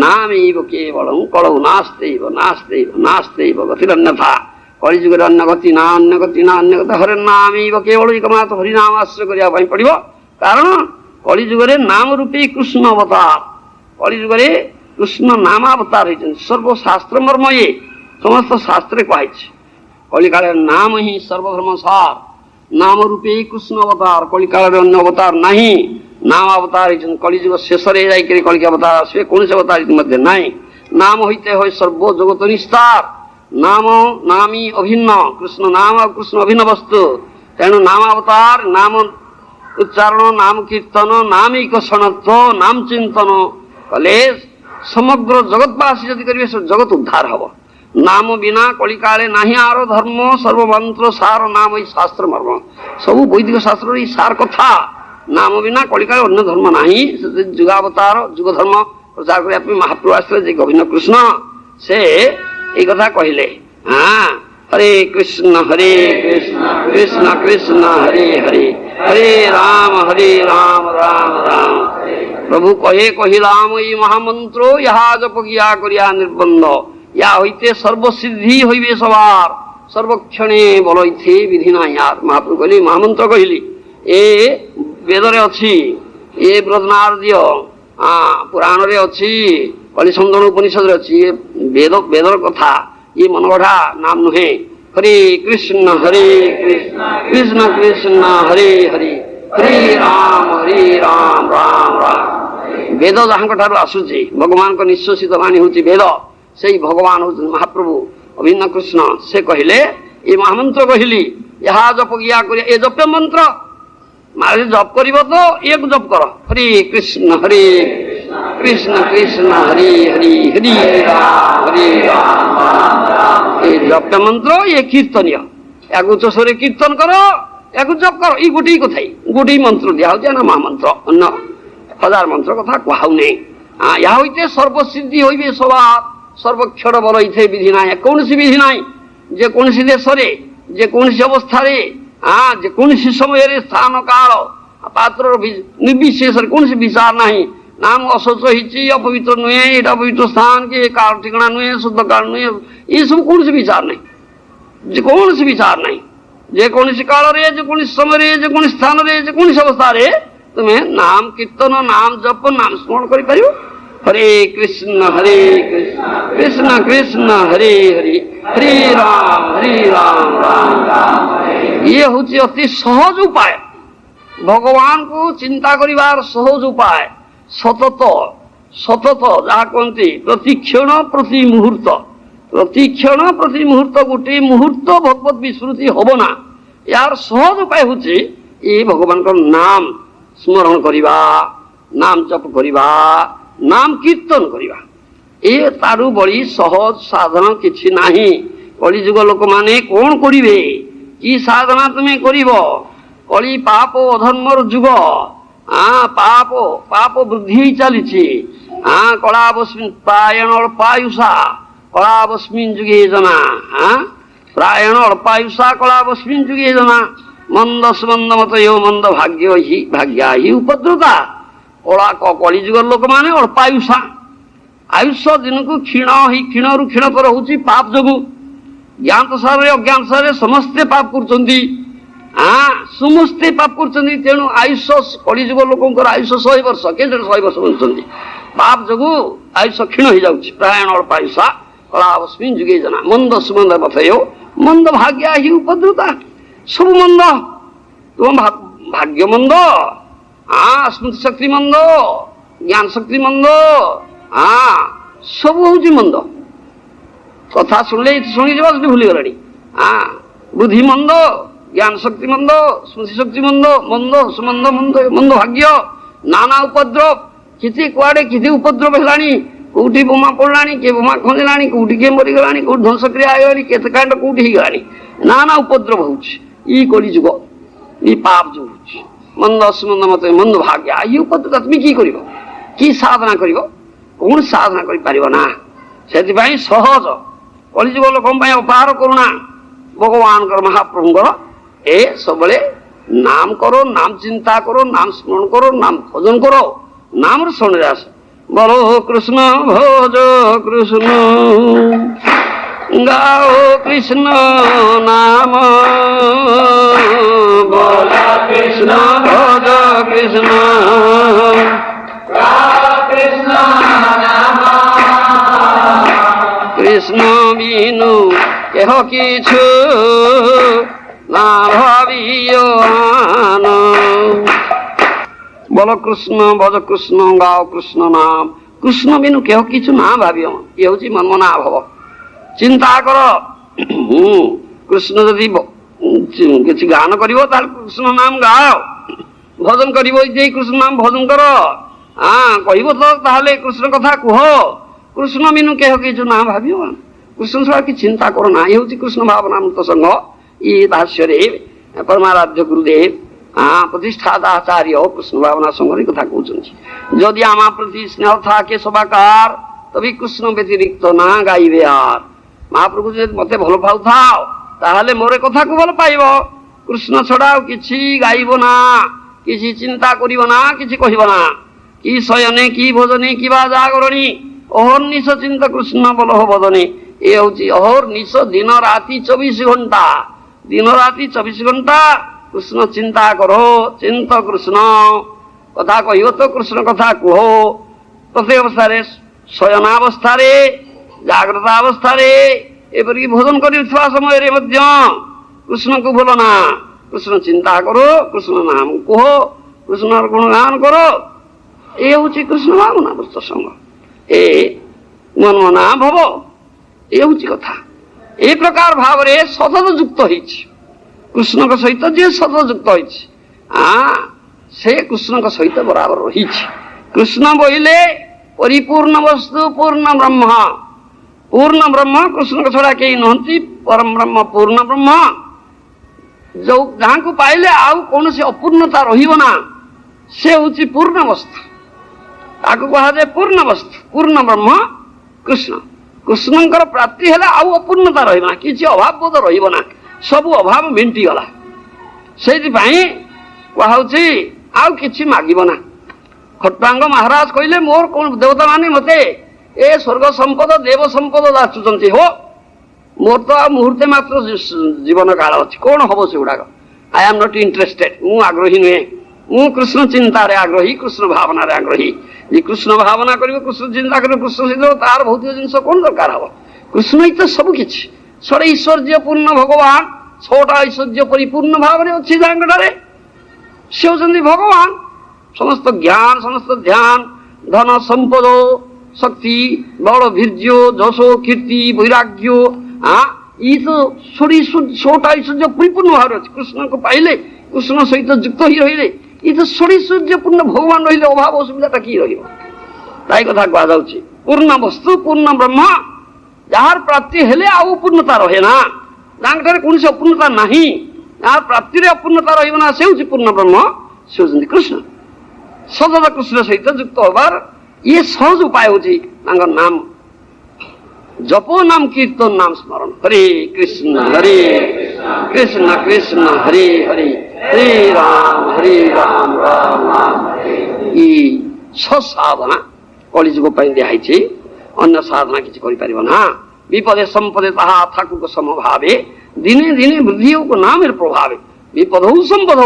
নামেইব কেবলং কলৌ নাস্তেইব নাস্তেইব নাস্তেইব গতিরন্যথা। কলিযুগের অন্য গতি না, অন্য গতি না, অন্য গতি, হরের নামেইব কেবল একমাত্র হরিনাম আশ্রয় করিয়া ପାଇଁ ପଡିବ। କାରଣ କଳିଯୁଗରେ ନାମ ରୂପୀ କୃଷ୍ଣ ଅବତାର, କଳିଯୁଗରେ କୃଷ୍ଣ ନାମାବତାର ହେଇଛନ୍ତି। ସର୍ବଶାସ୍ତ୍ର ମର୍ମ ଇଏ, ସମସ୍ତ ଶାସ୍ତ୍ରରେ କୁହାଯାଇଛି। কলিকালের নাম হি সর্বধর্ম সার, নাম রূপে কৃষ্ণ অবতার। কলিকালের অন্য অবতার ନାହିଁ, নাম অবতার হয়েছেন। কলিযুগ শেষরে যাইকি কলিকা অবতার আসবে, কৌশি অবতার ইতিমধ্যে নাই। নাম হইতে হয় সর্ব জগত নিস্তার। নাম নামই অভিন্ন, কৃষ্ণ নাম আর কৃষ্ণ অভিন্ন বস্তু। তেণু নাম অবতার, নাম উচ্চারণ, নাম কীর্তন, নামিক সনত্ব, নাম চিন্তন কলে সমগ্র জগৎবাসী যদি করবে জগৎ উদ্ধার হব। নাম বিনা কলিকালে নাহি আর ধর্ম, সর্বমন্ত্র সার নাম এই শাস্ত্র মর্ম। সবু বৈদিক শাস্ত্রের এই সার কথা। নাম বিনা কলিকালে অন্য ধর্ম নাহি। যুগাবতার যুগ ধর্ম প্রচার করা মহাপ্রভু আসলে যে গোবিন্দ কৃষ্ণ, সে এই কথা কহিলে। হরে কৃষ্ণ কৃষ্ণ কৃষ্ণ হরে হরে, হরে রাম রাম রাম। প্রভু কহে কহিলাম এই মহামন্ত্র, ইহা জপ গিয়া করিয়া নির্বন্ধ। ইয়া হইতে সর্বসিদ্ধি হইবে সবার, ସର୍ବକ୍ଷଣେ ବଲଇଥେ ବିଧି ନାହିଁ ୟାର। ମହାପ୍ରଭୁ କହିଲେ ମହାମନ୍ତ୍ର କହିଲି ଏ ବେଦରେ ଅଛି, ଏ ବ୍ରଜନାରଦୀୟ ପୁରାଣରେ ଅଛି, କଳିସନ୍ଦନ ଉପନିଷଦରେ ଅଛି। ଏ ବେଦର କଥା, ଇଏ ମନଗଢା ନାମ ନୁହେଁ। ହରେ କୃଷ୍ଣ କୃଷ୍ଣ କୃଷ୍ଣ ହରେ ହରେ ହରେ ରାମ ରାମ ରାମ। ବେଦ ଯାହାଙ୍କ ଠାରୁ ଆସୁଛି, ଭଗବାନଙ୍କ ନିଶ୍ୱାସିତ ବାଣୀ ହଉଛି ବେଦ, ସେଇ ଭଗବାନ ହଉଛନ୍ତି ମହାପ୍ରଭୁ ଅଭିନ୍ନ କୃଷ୍ଣ। ସେ କହିଲେ ଏ ମହାମନ୍ତ୍ର କହିଲି, ଏହା ଜପ ଇୟା କରି ଏ ଜପ୍ୟ ମନ୍ତ୍ର ମାରେ ଜପ କରିବ ତ ଏକୁ ଜପ କର। ହରେ କୃଷ୍ଣ କୃଷ୍ଣ କୃଷ୍ଣ ହରେ ହରେ ହରେ ରାମ ଏ ଜପ୍ୟ ମନ୍ତ୍ର ଏ କୀର୍ତ୍ତନୀୟ, ୟାକୁ ଉଚ୍ଚସ୍ୱରେ କୀର୍ତ୍ତନ କର, ୟାକୁ ଜପ କର। ଏଇ ଗୋଟିଏ କଥା, ଗୋଟିଏ ମନ୍ତ୍ର ଦିଆହଉଛି ନା ମହାମନ୍ତ୍ର, ଅନ୍ୟ ହଜାର ମନ୍ତ୍ର କଥା କୁହାଉନି। ଏହା ହଇତେ ସର୍ବସିଦ୍ଧି ହଇବେ ସ୍ୱଭାବ, ସର୍ବକ୍ଷଣ ବଲ ଇଥେ ବିଧି ନାହିଁ। କୌଣସି ବିଧି ନାହିଁ, ଯେକୌଣସି ଦେଶରେ, ଯେକୌଣସି ଅବସ୍ଥାରେ, ଯେକୌଣସି ସମୟରେ, ସ୍ଥାନ କାଳ ପାତ୍ରର ନିର୍ବିଶେଷରେ କୌଣସି ବିଚାର ନାହିଁ। ନାମ ଅଶୋଚ ହେଇଛି, ଅପବିତ୍ର ନୁହେଁ, ଏଇଟା ପବିତ୍ର ସ୍ଥାନ କି କାଳ ଠିକଣା ନୁହେଁ, ଶୁଦ୍ଧ କାଳ ନୁହେଁ, ଏସବୁ କୌଣସି ବିଚାର ନାହିଁ, ଯେକୌଣସି ବିଚାର ନାହିଁ। ଯେକୌଣସି କାଳରେ, ଯେକୌଣସି ସମୟରେ, ଯେକୌଣସି ସ୍ଥାନରେ, ଯେକୌଣସି ଅବସ୍ଥାରେ ତୁମେ ନାମ କୀର୍ତ୍ତନ, ନାମ ଜପ, ନାମ ସ୍ମରଣ କରିପାରିବ। ହରେ କୃଷ୍ଣ କୃଷ୍ଣ କୃଷ୍ଣ ହରେ ହରେ ହରେ ରାମ ରାମ। ଇଏ ହଉଛି ଅତି ସହଜ ଉପାୟ, ଭଗବାନଙ୍କୁ ଚିନ୍ତା କରିବାର ସହଜ ଉପାୟ। ସତତ ଯାହା କହନ୍ତି ପ୍ରତିକ୍ଷଣ ପ୍ରତି ମୁହୂର୍ତ୍ତ, ପ୍ରତିକ୍ଷଣ ପ୍ରତି ମୁହୂର୍ତ୍ତ ଗୋଟିଏ ମୁହୂର୍ତ୍ତ ଭଗବତ ବିସ୍ମୃତି ହବ ନା। ୟାର ସହଜ ଉପାୟ ହଉଛି ଏ ଭଗବାନଙ୍କର ନାମ ସ୍ମରଣ କରିବା, ନାମ ଜପ କରିବା, ନାମ କୀର୍ତ୍ତନ କରିବା। ଏ ତାରୁ ବଳି ସହଜ ସାଧନ କିଛି ନାହିଁ। କଳିଯୁଗ ଲୋକମାନେ କଣ କରିବେ, କି ସାଧନା ତୁମେ କରିବ? କଳି ପାପ ଅଧର୍ମର ଯୁଗ, ପାପ ବୃଦ୍ଧି ହେଇ ଚାଲିଛି। କଳାବସ୍ମିନ୍ ପ୍ରାୟଣ ଅଳ୍ପାୟୁଷା କଳାବସ୍ମିନ୍ ଯୁଗେ ଜନା, ପ୍ରାୟଣ ଅଳ୍ପାୟୁଷା କଳାବସ୍ମିନ୍ ଯୁଗେ ଜନା। ମନ୍ଦ ସୁମନ୍ଦ ମତୟୋ ମନ୍ଦ ଭାଗ୍ୟା ହି ଉପଦ୍ରୁତା। କଳିଯୁଗର ଲୋକମାନେ ଅଳ୍ପାୟୁଷା, ଆୟୁଷ ଦିନକୁ କ୍ଷୀଣରୁ କ୍ଷୀଣତର ହଉଛି ପାପ ଯୋଗୁ। ଜ୍ଞାତ ସାରରେ ଅଜ୍ଞାତ ସାରରେ ସମସ୍ତେ ପାପ କରୁଛନ୍ତି, ସମସ୍ତେ ପାପ କରୁଛନ୍ତି। ତେଣୁ ଆୟୁଷ, କଳିଯୁଗ ଲୋକଙ୍କର ଆୟୁଷ 100 ବର୍ଷ, କେତେ 100 ବର୍ଷ ବଞ୍ଚୁଛନ୍ତି। ପାପ ଯୋଗୁ ଆୟୁଷ କ୍ଷୀଣ ହେଇଯାଉଛି। ପ୍ରାୟଣ ଅଳ୍ପାୟୁଷା କଳାବସ୍ମିନ୍ ଯୁଗେ ଜନା। ମନ୍ଦ ସୁମନ୍ଦ ମତୟୋ ମନ୍ଦ ଭାଗ୍ୟା ହି ଉପଦ୍ରୁତା। ସବୁ ମନ୍ଦ, ତୁମ ଭାଗ୍ୟ ମନ୍ଦ, ସ୍ମୃତି ଶକ୍ତି ମନ୍ଦ, ଜ୍ଞାନ ଶକ୍ତି ମନ୍ଦ, ସବୁ ହଉଛି ମନ୍ଦ। କଥା ଶୁଣିଲେ ଶୁଣିଯିବ, ସେଠି ଭୁଲିଗଲାଣି। ବୁଦ୍ଧି ମନ୍ଦ, ଜ୍ଞାନ ଶକ୍ତି ମନ୍ଦ, ସ୍ମୃତି ଶକ୍ତି ମନ୍ଦ, ମନ୍ଦ ସୁମନ୍ଦ ମନ୍ଦ ଭାଗ୍ୟ, ନାନା ଉପଦ୍ରବ। କିଛି କୁଆଡେ କିଛି ଉପଦ୍ରବ ହେଲାଣି, କୋଉଠି ବୋମା ପଡିଲାଣି, କିଏ ବୋମା ଖଞ୍ଜିଲାଣି, କୋଉଠି କିଏ ମରିଗଲାଣି, କୋଉଠି ଧ୍ୱଂସକ୍ରିୟା ହେଇଗଲାଣି, କେତେ କାଣ୍ଡ କୋଉଠି ହେଇଗଲାଣି, ନାନା ଉପଦ୍ରବ ହଉଛି। ଇ କଳିଯୁଗ, ଇ ପାପ ଯୋଉ ହଉଛି। ମନ୍ଦ ସୁମନ୍ଦ ମତେ ମନ୍ଦ ଭାଗ୍ୟ, ଇ ଉପଦ୍ରବ তুমি কি କରିବ, କି ସାଧନା କରିବ? କୌଣସି ସାଧନା କରିପାରିବ ନା। ସେଥିପାଇଁ ସହଜ, କଳିଯୁଗ ଲୋକଙ୍କ ପାଇଁ ଅପାର କରୁଣା ଭଗବାନଙ୍କର ମହାପ୍ରଭୁଙ୍କର। ଏ ସବୁବେଳେ ନାମ କର, ନାମ ଚିନ୍ତା କର, ନାମ ସ୍ମରଣ କର, ନାମ ଭଜନ କର, ନାମର ଶରଣରେ ଆସ। বলো কৃষ্ণ ভজ কৃষ্ণ, গাও কৃষ্ণ নাম, বলো কৃষ্ণ ভজ কৃষ্ণ, কৃষ্ণ নাম। কৃষ্ণ বিনু কেহ কিছু না ভাবিও আন। বল কৃষ্ণ ভজ কৃষ্ণ, গাও কৃষ্ণ নাম। কৃষ্ণ বিনু কেহ কিছু না ভাবিও, ইয়ে হচ্ছে মনমনা ভাব। চিন্তা কর, কৃষ্ণ যদি কিছু গান করিব তাহলে কৃষ্ণ নাম গাও, ভজন করিব যে কৃষ্ণ নাম ভজন কর, কহিব তো তাহলে কৃষ্ণ কথা কুহ। কৃষ্ণ বিনু কেহ কিছু না ভাবিও, কৃষ্ণ ছাড়া কি চিন্তা করো না। ইয়ে হচ্ছে কৃষ্ণ ভাবনামৃত সংঘ। ই ভাষ্যরে পরমারাধ্য গুরুদেব প্রতিষ্ঠাতা আচার্য কৃষ্ণ ভাবনা সংঘের কথা কହୁଛନ୍ତି। যদি আমার প্রতি স্নেহ থাকে সবাকার, তবে কৃষ্ণ ব্যতিরিক্ত না গাইবে আর। মহাপ্রভু যদি মতে ভাল পাউথাও তাহলে মোর কথাকে ভাল পাইব। কৃষ্ণ ছড়া আর কিছু গাইব না, কিছু চিন্তা করিব না, কিছু কহিব না। কি শয়নে, কি ভোজনে, কিবা জাগরণী, অহর্নিশ চিন্তা কৃষ্ণ বলহ বদনে। ये हूँ अहोर निश दिन राति 24 घंटा दिन राति 24 घंटा कृष्ण चिंता करो चिंत कृष्ण कथा कह तो कृष्ण कथा कह प्रत्येक अवस्था शयनावस्था जाग्रत अवस्था एपरिक भोजन कर समय कृष्ण को भूलना कृष्ण चिंता करो कृष्ण नाम कह कृष्ण गुणगान करो ये हूँ कृष्ण भावना सत्संग ए मनमना भव ये हूँ कथा ए प्रकार भाव रे सतत युक्त कृष्ण का सहित जे सतत युक्त से कृष्ण का सहित बराबर रही कृष्ण बोले परिपूर्ण वस्तु पूर्ण ब्रह्म कृष्ण का छड़ा कहीं नहंती परम ब्रह्म पूर्ण ब्रह्म जो जहाँ को पाइले आउ कौन से अपूर्णता रहिबना से हूँ पूर्ण वस्तु ताकू कहा जाए पूर्ण वस्तु पूर्ण ब्रह्म कृष्ण कृष्णंकर प्राप्ति है आउ अपूर्णता रहिबना किसी अभाव बोध रहिबना सबु अभाव मेंटी गला से कहुची आउ किछि मागिबना खट्टांग महाराज कहले मोर कौन देवता माने मते ए स्वर्ग संपद देव संपद जाचुचंती हो मोर तो मुहूर्ते मात्र जीवन काल अच्छी कौन हम से गुड़ाक आई एम नॉट इंटरेस्टेड मु आग्रही नुहे मु कृष्ण चिंतार आग्रही कृष्ण भावना आग्रही जी कृष्ण भावना कर कृष्ण चिंता कर कृष्ण सहित तार भौतिक जिन कौन दरकार हम कृष्ण ही तो सब किछि छड़े ऐश्वर्य पूर्ण भगवान छटा ऐश्वर्य परिपूर्ण भाव में अच्छी जांगड़े से होती भगवान समस्त ज्ञान समस्त ध्यान धन संपद शक्ति बड़ वीर्य जशो कीर्ति वैराग्य ये तो छोटा ऐश्वर्य परिपूर्ण भाव अच्छे कृष्ण को पाइले कृष्ण सहित युक्त ही रही ये तो ऐश्वर्यपूर्ण भगवान रही अभाव असुविधा कि रही कथा कहुच्छी पूर्ण वस्तु पूर्ण ब्रह्म जार प्राप्ति हेले आउ पूर्णता रहे ना जहाँ कौन अपूर्णता नहीं जहाँ प्राप्ति अपूर्णता रहा से पूर्ण ब्रह्म से होती कृष्ण सतत कृष्ण सहित युक्त होबार ये सहज उपाय हूँ नाम जपो नाम कीर्तन नाम स्मरण हरे कृष्ण कृष्ण कृष्ण हरे हरे हरे राम राम राम ये साधना कलिजुग दिखाई अन्य साधना किसी ना विपदे संपदे ताहा ठाकुर समभावे दिने दिने वृद्धि को नाम प्रभाव विपद संपद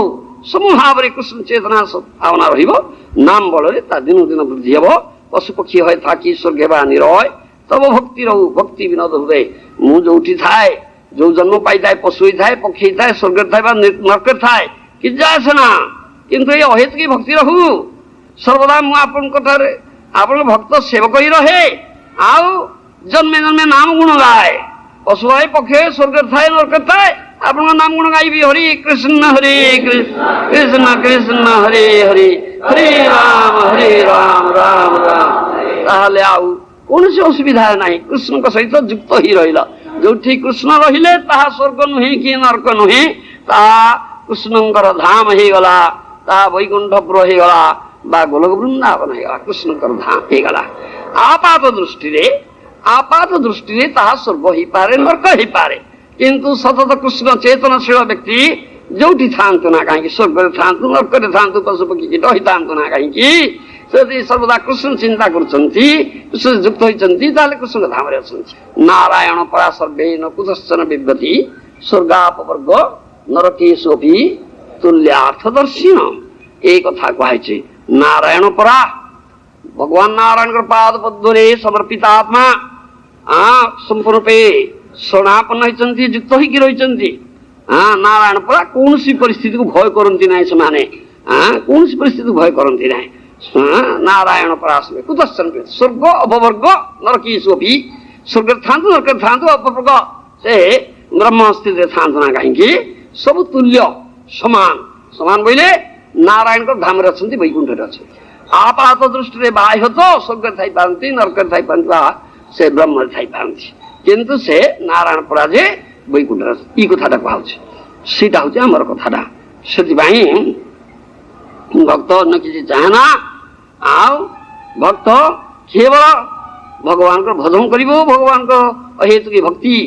समभाव कृष्ण चेतना भावना नाम बल दिन दिन वृद्धि हम पशु पक्षी है था कि स्वर्ग निरय तब भक्ति रहू भक्ति विनोद हृदय मु जो थाए जो जन्म पाई थाए पशु थाए पक्षी थाए स्वर्ग थाए नरक थाए कि जाएना किंतु ये अहेतुकी भक्ति रहू सर्वदा मु आपण भक्त सेवक ही रहे आउ जन्मे जन्मे नाम गुण गाए पशु है पक्षी स्वर्ग थाए नरक थाए आप नाम गुण गाइबी हरि कृष्ण कृष्ण कृष्ण हरे हरे हरे राम राम राम ताहले आउ कौन से असुविधा ना कृष्ण सहित युक्त ही रहा जो कृष्ण रहिले ताहा स्वर्ग नुहे कि नरक नुहे ताहा कृष्णंकर धाम हो गला ताहा वैकुंठपुर हो गला बा गोलक वृंदावन हो गला कृष्णंकर धाम हो गला आपात दृष्टि ताहा स्वर्ग ही पारे नरक ही पारे किंतु सतत कृष्ण चेतनशील व्यक्ति जो था ना कहीं स्वर्ग था नरक था पशु पक्षी की रही था ना कहीं सर्वदा कृष्ण चिंता करछन्ति कृष्ण युक्त होइछन्ति ताले कृष्ण धाम रे अछन्ति नारायण परा सर्वे न कुतश्चन बिभ्रति स्वर्गापवर्ग नरकेशोपि तुल्यार्थदर्शिन ए कथा कहैछि नारायण परा भगवान नारायण पाद पद्मरे समर्पित आत्मा संपूर्ण रूपे शरणापन्न होइछन्ति युक्त होइकि रहिछन्ति नारायण परा कौनसी परिस्थिति को भय करन्ति नै समाने कौनसी परिस्थिति को भय करन्ति नै नारायण पराश्रय कुतश्चन स्वर्ग अपवर्ग नरकेशोपि स्वर्ग था नरक था अपवर्ग से ब्रह्म स्थित था ना कहीं सब तुल्य समान समान बोले नारायण को धाम अच्छे वैकुंठ अच्छे आपात दृष्टि बाह्य तो स्वर्ग थी पारती नरक थी पारती से ब्रह्म थी पारती किंतु से नारायण पराजे वैकुंठ ये कथा कहटा हूँ आमर कथा से भक्त अन्य किसी चाहे ना आओ भक्त केवल भगवान को भजन करिबो भगवान को अहेतुकी भक्ति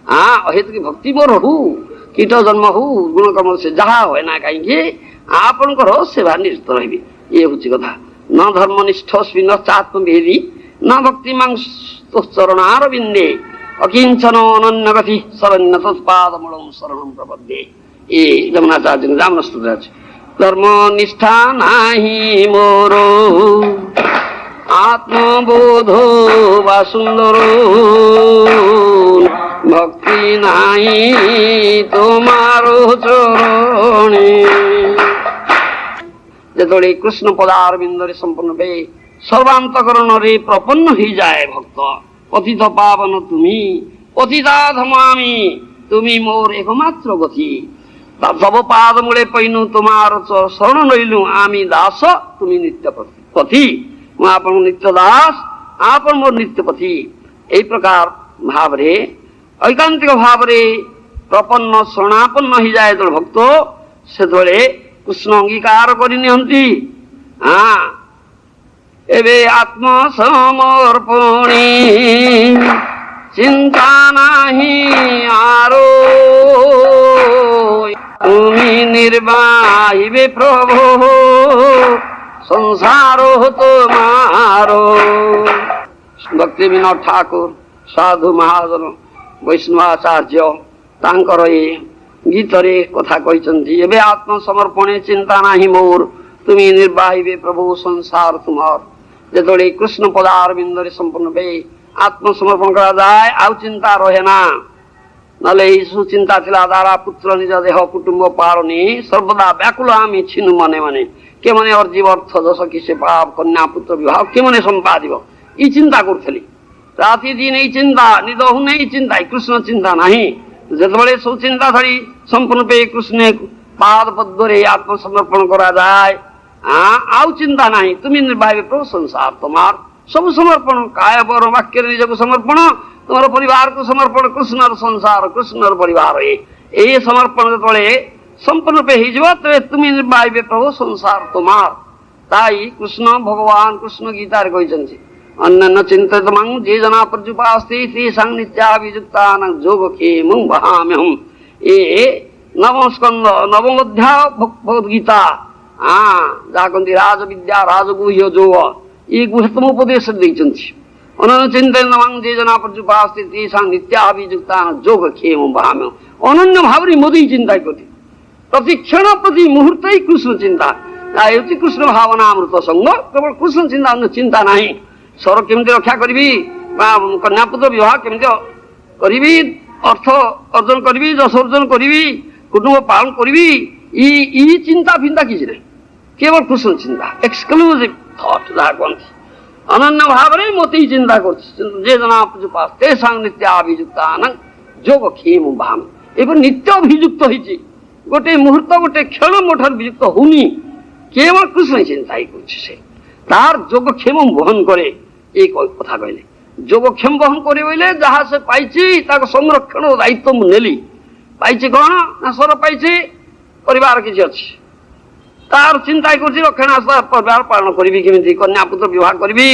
अहेतुकी भक्ति मोर हु कीट जन्म हु गुण कर्म से जहा होय ना कहीं आपन को सेवा निरत रही ये हूँ कथा न धर्मनिष्ठस्वी न चात्मभेदी न भक्ति मांग चरणार बिंदे अकिंचन अनन्य गति शरण्य तत्पादमूलम शरणम प्रपद्ये। ये जमुनाचार्य जामन स्तुति अछि। धर्म निष्ठा नाही मोरो आत्मबोध वा सुंदर भक्ति नाही तुम्हारो चरणे। যেতବେଳେ কৃষ্ণ পদার বিন্দরে সম্পূর্ণ বে সর্বান্তকরণরে প্রপন্ন হয়ে যায় ভক্ত, পতিত পাবন তুমি পতিতাধম আমি, তুমি মোর একমাত্র গতি। তব পাদ মূলে পৈনু তোমার শরণ রইলু, আমি দাস তুমি নিত্যপতি। ମୁଁ ଆପଣଙ୍କ ନିତ୍ୟ ଦାସ, ଆପଣ ମୋର ନିତ୍ୟପତି। এই প্রকার ভাବରେ ଐକାନ୍ତିକ ଭାବରେ ପ୍ରପନ୍ନ ଶରଣାପନ୍ନ ହେଇଯାଏ ଯେତେବେଳେ ଭକ୍ତ, ସେତେବେଳେ କୃଷ୍ଣ ଅଙ୍ଗୀକାର କରିନିଅନ୍ତି। ଏବେ ଆତ୍ମସମର୍ପଣୀ ଚିନ୍ତା ନାହିଁ ଆରୋ, তুমি নির্বাহিবে প্রভু সংসার তোমারো। ভক্তি বিনোদ ঠাকুর সাধু মহাজন বୈଷ୍ଣବାଚାର୍ଯ୍ୟ ତାଙ୍କର ଏ ଗୀତରେ କଥା କହିଛନ୍ତି, ଏବେ ଆତ୍ମସମର୍ପଣେ ଚିନ୍ତା ନାହିଁ ମୋର, তুমি ନିର୍ବାହିବେ ପ୍ରଭୁ ସଂସାର ତୁମର। ଯେତେବେଳେ କୃଷ୍ଣ ପଦାର ବିନ୍ଦରେ ସମ୍ପୂର୍ଣ୍ଣ ବେ ଆତ୍ମସମର୍ପଣ କରାଯାଏ, ଆଉ ଚିନ୍ତା ରହେ ନା। ନହେଲେ ଏଇ ସବୁ ଚିନ୍ତା ଥିଲା ଦ୍ୱାରା ପୁତ୍ର ନିଜ ଦେହ କୁଟୁମ୍ବ ପାଳନି ସର୍ବଦା ବ୍ୟାକୁଳ আমি ছিনু মনে মনে, কেমনে অর্জিব অর্থ যশ কিসে পাপ কন্যা পুত্র বিবাহ কেমনে সম্পাদিব, এই চিন্তা করুলি। রাতি দিন এই চিন্তা, নিদ হুনে এই চিন্তা, কৃষ্ণ চিন্তা ନାହିଁ। যেতବେଳେ ସବୁ ଚିନ୍ତା ଧରି ସମ୍ପୂର୍ଣ୍ଣ ପେ କୃଷ୍ଣ ପାଦ ପଦ୍ମରେ ଆତ୍ମସମର୍ପଣ କରାଯାଏ, ଆଉ ଚିନ୍ତା ନାହିଁ। তুমি ନିର୍ବାହିବେ ପ୍ରଭୁ ସଂସାର তোমার। ସବୁ ସମର୍ପଣ, କାୟ ବର ବାକ୍ୟରେ ନିଜକୁ ସମର୍ପଣ, ତୁମର ପରିବାରକୁ ସମର୍ପଣ, କୃଷ୍ଣର ସଂସାର କୃଷ୍ଣର ପରିବାର। এই ସମର୍ପଣ ଯେତେବେଳେ ସମ୍ପୂର୍ଣ୍ଣ ରୂପେ ହେଇଯିବ, ତେବେ তুমি ନିର୍ବାହିବେ ପ୍ରଭୁ ସଂସାର তোমার। তাই কৃষ্ণ ভগবান কৃষ্ণ গীতাରେ କହିଛନ୍ତି, ଅନ୍ୟାନ୍ୟ ଚିନ୍ତିତ ମାଂ ଯେ ଜନା ପର୍ଯ୍ୟୁପାସ୍ତି ତେଷାଂ ନିତ୍ୟାଭିଯୁକ୍ତାନାଂ ଯୋଗକ୍ଷେମଂ ବହାମ୍ୟହମ୍। ଏ ନବମ ସ୍କନ୍ଧ ନବମ ଅଧ୍ୟାୟ ଭଗବତ ଗୀତା, ଯାହା କହନ୍ତି ରାଜବିଦ୍ୟା ରାଜଗୁହ୍ୟ ଯୋଗ, ଏ ଗୁହ୍ୟତମ ଉପଦେଶ ଦେଇଛନ୍ତି। ଅନନ୍ୟ ଚିନ୍ତନ ମାଂ ଯେ ଜନା ପର୍ଯ୍ୟୁପାସ୍ତି ତେଷାଂ ନିତ୍ୟାଭିଯୁକ୍ତାନାଂ ଯୋଗକ୍ଷେମଂ ବହାମ୍ୟହମ୍। ଅନନ୍ୟ ଭାବରେ ମୋଦି ଚିନ୍ତା କରି ପ୍ରତି କ୍ଷଣ ପ୍ରତି ମୁହୂର୍ତ୍ତ ହିଁ କୃଷ୍ଣ ଚିନ୍ତା, ହେଉଛି କୃଷ୍ଣ ଭାବନା ଅମୃତ ସଙ୍ଗ। କେବଳ କୃଷ୍ଣ ଚିନ୍ତା, ଅନ୍ୟ ଚିନ୍ତା ନାହିଁ। ସ୍ୱର କେମିତି ରକ୍ଷା କରିବି, ବା କନ୍ୟାପୁତ୍ର ବିବାହ କେମିତି କରିବି, ଅର୍ଥ ଅର୍ଜନ କରିବି, ଯଶ ଅର୍ଜନ କରିବି, କୁଟୁମ୍ବ ପାଳନ କରିବି, ଇ ଚିନ୍ତା ଫିନ୍ତା କିଛି ନାହିଁ। କେବଳ କୃଷ୍ଣ ଚିନ୍ତା, ଏକ୍ସକ୍ଲୁସିଭ ଥଟ୍ ଯାହା କହନ୍ତି। ଅନନ୍ୟ ଭାବରେ ମୋତେ ଚିନ୍ତା କରୁଛି। ଯେ ଜନା ତେଷାଂ ନିତ୍ୟାଭିଯୁକ୍ତାନାଂ ଯୋଗକ୍ଷେମଂ ବହାମ୍ୟହମ୍। ଏବେ ନିତ୍ୟ ଅଭିଯୁକ୍ତ ହେଇଛି, ଗୋଟେ ମୁହୂର୍ତ୍ତ ଗୋଟେ କ୍ଷଣ ମୋଠାରୁ ବିଯୁକ୍ତ ହଉନି, କେବଳ କୃଷ୍ଣ ଚିନ୍ତା ହିଁ କରୁଛି। ସେ ତାର ଯୋଗକ୍ଷେମ ବହନ କରେ। এই কথা କହିଲେ ଯୋଗକ୍ଷେମ ବହନ করে ବୋଇଲେ ଯାହା ସେ ପାଇଛି ତାକୁ ସଂରକ୍ଷଣ ଦାୟିତ୍ୱ ମୁଁ ନେଲି। ପାଇଛି କଣ ନା, ସ୍ୱର ପାଇଛି, ପରିବାର କିଛି ଅଛି, ତାର ଚିନ୍ତା କରୁଛି ରକ୍ଷଣାଶୟ ପରିବାର ପାଳନ କରିବି କେମିତି, କନ୍ୟା ପୁତ୍ର ବିବାହ କରିବି,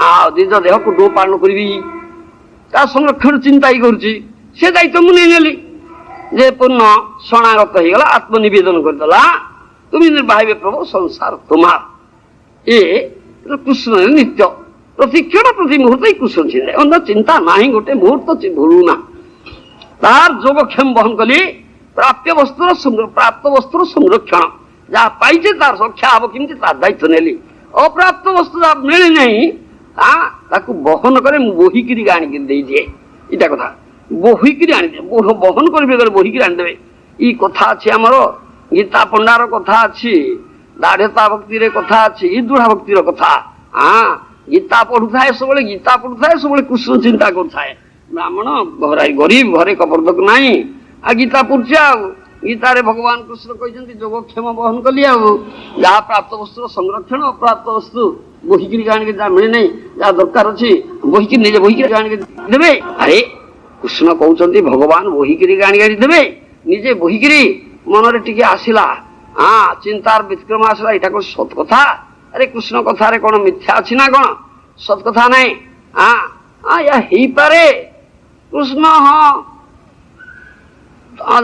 ଆଉ ନିଜ ଦେହ କୁଟୁମ୍ବ ପାଳନ କରିବି, ତା ସଂରକ୍ଷଣ ଚିନ୍ତା ହିଁ କରୁଛି। ସେ ଦାୟିତ୍ୱ ମୁଁ ନେଇନେଲି। ଯେ ପୂର୍ଣ୍ଣ ଶରଣାଗତ ହେଇଗଲା, ଆତ୍ମନିବେଦନ କରିଦେଲା, তুমি ନିର୍ବାହିବେ ପ୍ରଭୁ ସଂସାର ତୁମାର। ଏ କୃଷ୍ଣର ନିତ୍ୟ ପ୍ରତିକ୍ଷଣ ପ୍ରତି ମୁହୂର୍ତ୍ତ କୃଷ୍ଣ ଚିନ୍ତା, ଅନ୍ୟ ଚିନ୍ତା ନାହିଁ। ଗୋଟେ ମୁହୂର୍ତ୍ତ ଭୁଲୁନା। ତାର ଯୋଗକ୍ଷେମ ବହନ କଲି, ପ୍ରାପ୍ୟ ବସ୍ତୁର ସଂରକ୍ଷଣ, ଯାହା ପାଇছে ତାର ରକ୍ଷା ହବ କେମିତି ତାର ଦାୟିତ୍ୱ ନେଲି। ଅପ୍ରାପ୍ତ ବସ୍ତୁ ଯାହା ମିଳେ ନାହିଁ, ତାକୁ ବହନ କରେ, ମୁଁ ବୋହିକିରି ଆଣିକି ଦେଇଦିଏ। ଏଇଟା କଥା, ବୋହିକିରି ଆଣିଦିଏ, ବହନ କରିବେ ଗଲେ ବୋହିକିରି ଆଣିଦେବେ। ଇ କଥା ଅଛି ଆମର ଗୀତା ପଣ୍ଡାର କଥା ଅଛି, ଦାଢ୍ୟତା ଭକ୍ତିରେ କଥା ଅଛି, ଦୃଢ ଭକ୍ତିର କଥା। ଗୀତା ପଢୁଥାଏ, ସବୁବେଳେ ଗୀତା ପଢୁଥାଏ, ସବୁବେଳେ କୃଷ୍ଣ ଚିନ୍ତା କରୁଥାଏ। ବ୍ରାହ୍ମଣ ଗରିବ ଘରେ କବରଦକ ନାହିଁ, ଆଉ ଗୀତା ପଢୁଛି। ଆଉ ଗୀତାରେ ଭଗବାନ କୃଷ୍ଣ କହିଛନ୍ତି ଯୋଗକ୍ଷେମ ବହନ କଲି, ଆଉ ଯାହା ପ୍ରାପ୍ତ ବସ୍ତୁର ସଂରକ୍ଷଣ, ଅପ୍ରାପ୍ତ ବସ୍ତୁ ବୋହିକିରି ଆଣିକି ଯାହା ମିଳେ ନାହିଁ, ଯାହା ଦରକାର ଅଛି ବୋହିକିରି ନିଜେ ବୋହିକିରି ଆଣିକି ଦେବେ। ଆରେ କୃଷ୍ଣ କହୁଛନ୍ତି ଭଗବାନ ବୋହିକିରି ଆଣିକି ଦେବେ, ନିଜେ ବୋହିକିରି ମନରେ ଟିକେ ଆସିଲା, ଚିନ୍ତାର ବିକ୍ରମ ଆସିଲା, ଏଇଟା କଣ ସତ କଥା? ଆରେ କୃଷ୍ଣ କଥାରେ କଣ ମିଥ୍ୟା ଅଛି ନା କଣ? ସତ କଥା ନାହିଁ। ଏହା ହେଇପାରେ। କୃଷ୍ଣ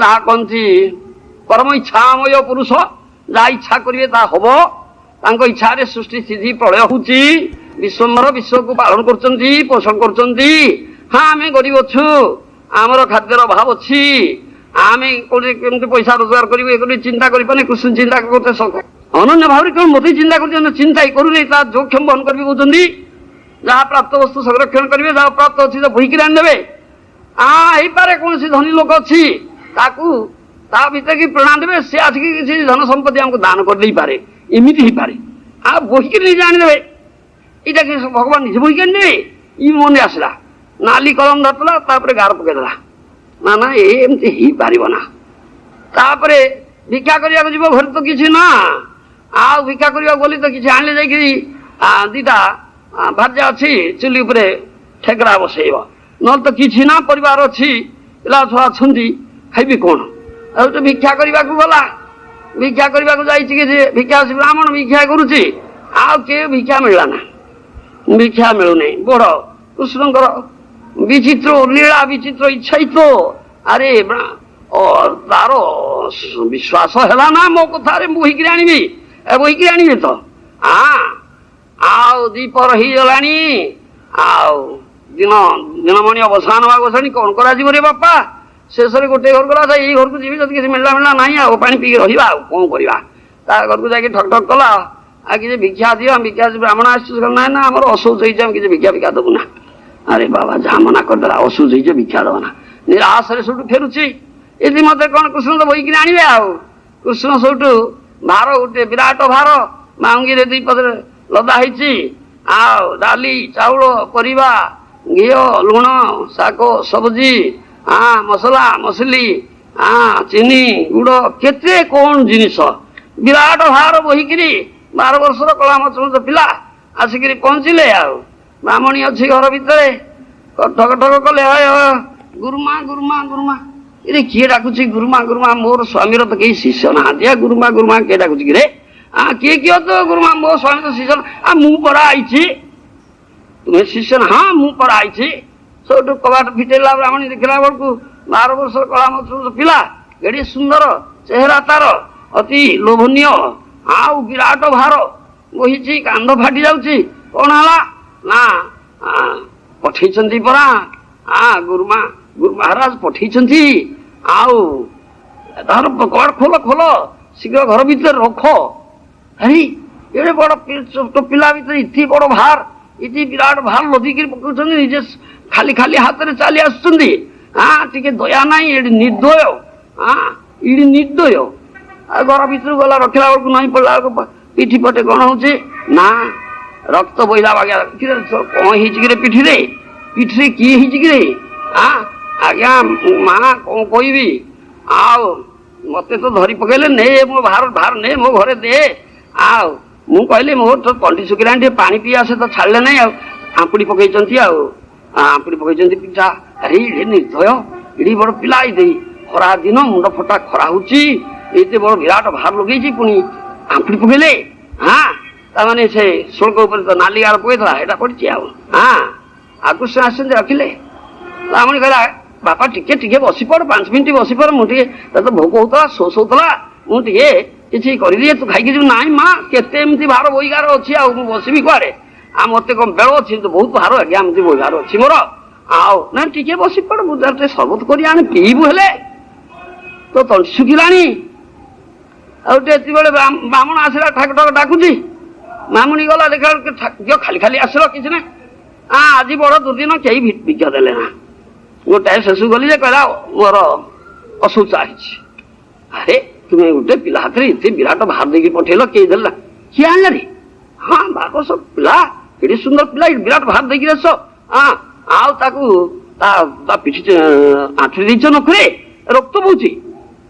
ଯାହା କହନ୍ତି ପରମ ଇଚ୍ଛାମୟ ପୁରୁଷ, ଯାହା ଇଚ୍ଛା କରିବେ ତାହା ହବ। ତାଙ୍କ ଇଚ୍ଛାରେ ସୃଷ୍ଟି ସ୍ଥିତି ପ୍ରଳୟ ହଉଛି, ବିଶ୍ୱମ୍ବର ବିଶ୍ୱକୁ ପାଳନ କରୁଛନ୍ତି, ପୋଷଣ କରୁଛନ୍ତି। ହଁ ଆମେ ଗରିବ ଅଛୁ, ଆମର ଖାଦ୍ୟର ଅଭାବ ଅଛି, ଆମେ କୋଉଠି କେମିତି ପଇସା ରୋଜଗାର କରିବୁ ଏ କରି ଚିନ୍ତା କରିପାରୁନି। କୃଷ୍ଣ ଚିନ୍ତା କରୁତେ ଅନନ୍ୟ ଭାବରେ କେବଳ ମୋତେ ଚିନ୍ତା କରୁଛନ୍ତି, ଚିନ୍ତା ହିଁ କରୁନି। ତା ଯୋଗକ୍ଷମ ବହନ କରିବି କହୁଛନ୍ତି। ଯାହା ପ୍ରାପ୍ତ ବସ୍ତୁ ସଂରକ୍ଷଣ କରିବେ, ଯାହା ପ୍ରାପ୍ତ ଅଛି ତ ବୋହିକିରି ଆଣିଦେବେ। ହେଇପାରେ କୌଣସି ଧନୀ ଲୋକ ଅଛି, ତାକୁ ତା ଭିତରେ କି ପ୍ରେରଣା ଦେବେ, ସେ ଆସିକି କିଛି ଧନ ସମ୍ପତ୍ତି ଆମକୁ ଦାନ କରିଦେଇପାରେ, ଏମିତି ହେଇପାରେ। ବୋହିକିରି ନିଜେ ଆଣିଦେବେ। ଏଇଟା କି ଭଗବାନ ନିଜେ ବୋହିକି ଆଣିଦେବେ? ଇ ମନେ ଆସିଲା, ନାଲି କଲମ ଧରିଥିଲା, ତାପରେ ଗାର ପକେଇଦେଲା। ନା ନା, ଏମିତି ହେଇପାରିବ ନା। ତାପରେ ଭିକ୍ଷା କରିବାକୁ ଯିବ, ଘରେ ତ କିଛି ନା, ଆଉ ଭିକ୍ଷା କରିବାକୁ ଗଲି ତ କିଛି ଆଣିଲେ ଯାଇକିରି ଦିଟା ଭାର୍ଯ୍ୟା ଅଛି, ଚୁଲି ଉପରେ ଠେକରା ବସେଇବ, ନହେଲେ ତ କିଛି ନା। ପରିବାର ଅଛି, ପିଲା ଛୁଆ ଅଛନ୍ତି, ଖାଇବି କଣ? ଆଉ ତ ଭିକ୍ଷା କରିବାକୁ ଗଲା, ଭିକ୍ଷା କରିବାକୁ ଯାଇଛି କିଛି ଭିକ୍ଷା ଅଛି, ବ୍ରାହ୍ମଣ ଭିକ୍ଷା କରୁଛି, ଆଉ କିଏ ଭିକ୍ଷା ମିଳିଲା ନା, ଭିକ୍ଷା ମିଳୁନାହିଁ। ବଡ କୃଷ୍ଣଙ୍କର ବିଚିତ୍ର ଲୀଳା, ବିଚିତ୍ର ଇଚ୍ଛାଇତ। ଆରେ ତାର ବିଶ୍ୱାସ ହେଲା ନା ମୋ କଥାରେ, ବୋହିକିରି ଆଣିବି, ବୋହିକିରି ଆଣିବି ତ। ଆଉ ଦ୍ୱିପହର ହେଇଗଲାଣି, ଆଉ ଦିନମଣି ଅବସାନ ବସାଣି, କଣ କରାଯିବ ରେ ବାପା? ଶେଷରେ ଗୋଟେ ଘର ଗଲା, ଏଇ ଘରକୁ ଯିବି, ଯଦି କିଛି ମିଳିଲା ନାହିଁ, ଆଉ ପାଣି ପିଇକି ରହିବା, ଆଉ କଣ କରିବା? ତା ଘରକୁ ଯାଇକି ଠକ୍ ଠକ୍ କଲା, ଆଉ କିଛି ଭିକ୍ଷା ଦିଅ, ଭିକ୍ଷା ବ୍ରାହ୍ମଣ ଆସିଛୁ, ନାଇଁ ନା ଆମର ଅଶୌଚ ହେଇଛି, ଆମେ କିଛି ଭିକ୍ଷା ଭିକ୍ଷା ଦବୁ ନା। ଆରେ ବାବା, ଯାହା ମନା କରିଦେଲା, ଅଶୌଚ ହେଇଛି, ଭିକ୍ଷା ଦବ ନା। ନିରାଶରେ ସେଠୁ ଫେରୁଛି। ଏଠି ମତେ କଣ କୃଷ୍ଣ ତ ବୋହିକିରି ଆଣିବେ। ଆଉ କୃଷ୍ଣ ସେଠୁ ଭାର, ଗୋଟେ ବିରାଟ ଭାର ମାଉଙ୍ଗିରେ ଦୁଇ ପଦରେ ଲଦା ହେଇଛି, ଆଉ ଡାଲି, ଚାଉଳ, ପରିବା, ଘିଅ, ଲୁଣ, ଶାଗ, ସବଜି, ମସଲା ମସଲି, ଚିନି, ଗୁଡ, କେତେ କଣ ଜିନିଷ, ବିରାଟ ଭାର ବୋହିକିରି 12 ବର୍ଷର କଳା ମଚମଚ ପିଲା ଆସିକିରି ପହଞ୍ଚିଲେ। ଆଉ ବ୍ରାହ୍ମଣୀ ଅଛି ଘର ଭିତରେ, ଠକ ଠକ କଲେ, ଗୁରୁମା ଗୁରୁମା ଗୁରୁମା। ଏରେ କିଏ ଡାକୁଛି ଗୁରୁମା ଗୁରୁମା? ମୋର ସ୍ୱାମୀର ତ କେହି ଶିଷ୍ୟ ନାହାନ୍ତି, ଗୁରୁମା ଗୁରୁମା କିଏ ଡାକୁଛି କି ରେ? କିଏ କିଏ ତ ଗୁରୁମା? ମୋ ସ୍ୱାମୀ ତ ଶିଷ୍ୟ, ମୁଁ ପରା ଆଇଛି। ତୁମେ ଶିଷ୍ୟ ନା? ହଁ ମୁଁ ପରା ଆଇଛି। ସେଠୁ କବାଟ ଫିଟେଇଲା ବ୍ରାହ୍ମଣୀ, ଦେଖିଲା ବେଳକୁ 12 ବର୍ଷର କଳା ମଚମଚ ପିଲା, ଏଡି ସୁନ୍ଦର ଚେହେରା ତାର, ଅତି ଲୋଭନୀୟ, ଆଉ ବିରାଟ ଭାର ବୋହିଛି, କାନ୍ଧ ଫାଟି ଯାଉଛି। କଣ ହେଲା ନା, ପଠେଇଛନ୍ତି ପରା, ଗୁରୁମା ଗୁରୁ ମହାରାଜ ପଠେଇଛନ୍ତି, ଆଉ ତାର କବାଟ ଖୋଲ ଖୋଲ, ଶୀଘ୍ର ଘର ଭିତରେ ରଖ। ଆରେ ଏଡେ ବଡ ପିଲା ଭିତରେ ଇତି ବଡ ଭାର, ଇତି ବିରାଟ ଭାର ଲଦିକିରି ପକଉଛନ୍ତି, ନିଜେ ଖାଲି ଖାଲି ହାତରେ ଚାଲି ଆସୁଛନ୍ତି। ଟିକେ ଦୟା ନାହିଁ, ଏଠି ନିର୍ଦ୍ଦୟ, ଏଠି ନିର୍ଦ୍ଦୟ। ଆଉ ଘର ଭିତରକୁ ଗଲା, ରଖିଲା ବେଳକୁ ନାହିଁ, ପଡିଲା ବେଳକୁ ପିଠି ପଟେ କଣ ହଉଛି ନା, ରକ୍ତ ବୋହିଲା ବାଗିଆ। କଣ ହେଇଛି କିରେ ପିଠିରେ? ପିଠିରେ କିଏ ହେଇଛି କିରେ? ଆଜ୍ଞା ମା କଣ କହିବି, ଆଉ ମତେ ତ ଧରି ପକେଇଲେ, ନେ ମୋ ଭାର ନେ ମୋ ଘରେ ଦେ। ଆଉ ମୁଁ କହିଲି ମୋର ତ ତଣ୍ଟି ଶୁଖିଲାଣି, ଟିକେ ପାଣି ପିଇ ଆସେ, ତ ଛାଡ଼ିଲେ ନାହିଁ। ଆଉ ଆମ୍ପୁଡି ପକେଇଛନ୍ତି, ଆଉ ଆମ୍ପୁଡି ପକେଇଛନ୍ତି ପିଠା। ଆରେ ଏ ନିର୍ଦ୍ଦୟ, ଏଡି ବଡ ପିଲା, ଏଇ ଖରା ଦିନ, ମୁଣ୍ଡ ଫଟା ଖରା ହଉଛି, ଏତେ ବଡ ବିରାଟ ଭାର ଲଗେଇଛି, ପୁଣି ଆମ୍ପୁଡି ପକେଇଲେ। ତାମାନେ ସେ ଶୁଳ୍କ ଉପରେ ତ ନାଲି ଗାର ପକେଇଥିଲା, ଏଇଟା ପଡିଛି। ଆଉ କୃଷ୍ଣ ଆସିଛନ୍ତି, ରଖିଲେ। ବ୍ରାହ୍ମଣୀ କହିଲା, ବାପା ଟିକେ ଟିକେ ବସି ପଡ, 5 ମିନିଟ୍ ବସି ପଡ, ମୁଁ ଟିକେ, ତତେ ଭୋକ ହଉଥିଲା, ଶୋଷ ହଉଥିଲା, ମୁଁ ଟିକେ କିଛି କରିଦିଏ, ତୁ ଖାଇକି ଯିବୁ। ନାଇଁ ମା, କେତେ ଏମିତି ଭାର ବୋହିଗାର ଅଛି, ଆଉ ମୁଁ ବସିବି କୁଆଡେ? ମତେ କଣ ବେଳ ଅଛି? ବହୁତ ଭାର ଆଜ୍ଞା ଏମିତି ବୋହିଗାର ଅଛି ମୋର। ଆଉ ନା ଟିକେ ବସି ପଡ, ମୁଁ ଟିକେ ସରବତ କରି ଆଣେ, ପିଇବୁ, ହେଲେ ତ ତଣ୍ଟି ଶୁଖିଲାଣି। ଆଉ ଟିକେ ଏତେବେଳେ ବ୍ରାହ୍ମଣ ଆସିଲା, ଠାକ ଠାକ ଡାକୁଛି। ମାମୁନି ଗଲା, ଦେଖିଲା ବେଳକୁ ଖାଲି ଖାଲି ଆସିଲ, କିଛି ନାହିଁ। ଆଜି ବଡ ଦୁର୍ଦିନ, କେହି ଭିକ୍ଷା ଦେଲେ ନା। ଗୋଟାଏ ଶେଷକୁ ଗଲି ଯେ କହିଲା, ମୋର ଅଶୌଚ ହେଇଛି। ଆରେ ତୁମେ ଗୋଟେ ପିଲା ହାତରେ ଏତେ ବିରାଟ ଭାର ଦେଇକି ପଠେଇଲ, କେହି ଦେଲା? କିଏ ଆଣିଲା ରେ? 12 ବର୍ଷ ପିଲା, ଏଠି ସୁନ୍ଦର ପିଲା, ବିରାଟ ଭାର ଦେଇକି ଆସ। ଆଉ ତାକୁ ତା ପିଠି ଆଣ୍ଠୁରେ ଦେଇଛ, ନଖରେ ରକ୍ତ ବହୁଛି।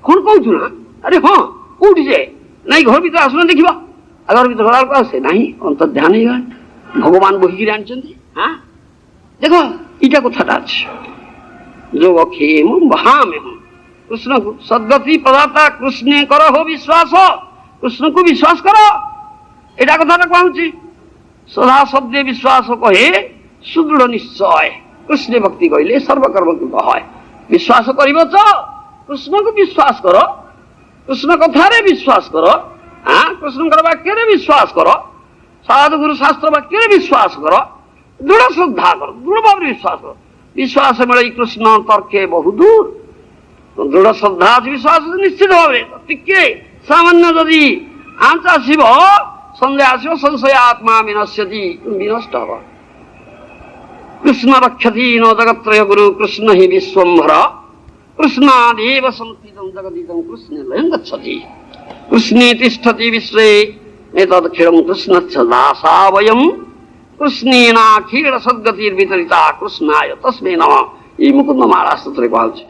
କଣ କହୁଛୁ ନା? ଆରେ ହଁ, କୋଉଠି ସେ? ନାଇଁ ଘର ଭିତରେ ଆସୁନ ଦେଖିବା। ଘର ଭିତରେ ଗଲାବେଳକୁ ଆଉ ସେ ନାହିଁ, ଅନ୍ତର୍ଧ୍ୟାନ ହେଇଗଲାଣି। ଭଗବାନ ବୋହିକିରି ଆଣିଛନ୍ତି। ଦେଖ ଏଇଟା କଥାଟା ଅଛି, ଯୋଗ କ୍ଷେମ ମହାମେହ କୃଷ୍ଣକୁ ସଦ୍ଗତି ପ୍ରଦାତା କୃଷ୍ଣେ କର ହୋ ବିଶ୍ୱାସ। କୃଷ୍ଣକୁ ବିଶ୍ୱାସ କର, ଏଇଟା କଥାଟା କହୁଛି। ସଦା ଶବ୍ଦେ ବିଶ୍ୱାସ କହେ ସୁଦୃଢ ନିଶ୍ଚୟ। କୃଷ୍ଣ ଭକ୍ତି କହିଲେ ସର୍ବକର୍ମ କୃତ হয়। ବିଶ୍ୱାସ କରିବ ତ କୃଷ୍ଣକୁ ବିଶ୍ୱାସ କର, କୃଷ୍ଣ କଥାରେ ବିଶ୍ୱାସ କର, କୃଷ୍ଣଙ୍କର ବାକ୍ୟରେ ବିଶ୍ୱାସ କର, ସାଧୁଗୁରୁ ଶାସ୍ତ୍ର ବାକ୍ୟରେ ବିଶ୍ୱାସ କର, ଦୃଢ ଶ୍ରଦ୍ଧା କର, ଦୃଢ ଭାବରେ ବିଶ୍ୱାସ କର। विश्वास मिले कृष्ण तर्के बहु दूर दृढ़ श्रद्धा विश्वास निश्चित भाव टिके सामान्य जदि आंच आसब सन्देह आसब संशय आत्मा विनश्यति विनष्ट हम कृष्ण रक्षति न जगत्रय गुरु कृष्ण ही विश्वम्भर कृष्णादेव संस्थितं जगदिदं कृष्णे लयं गच्छति कृष्णे तिष्ठति विश्वे एतदखिलं कृष्णस्य दासा वयं कृष्णेनाखिल सद्गतिर्वितरिता कृष्णाय तस्मै नमः। ई मुकुंद महाराज स्तोत्रे कहल छै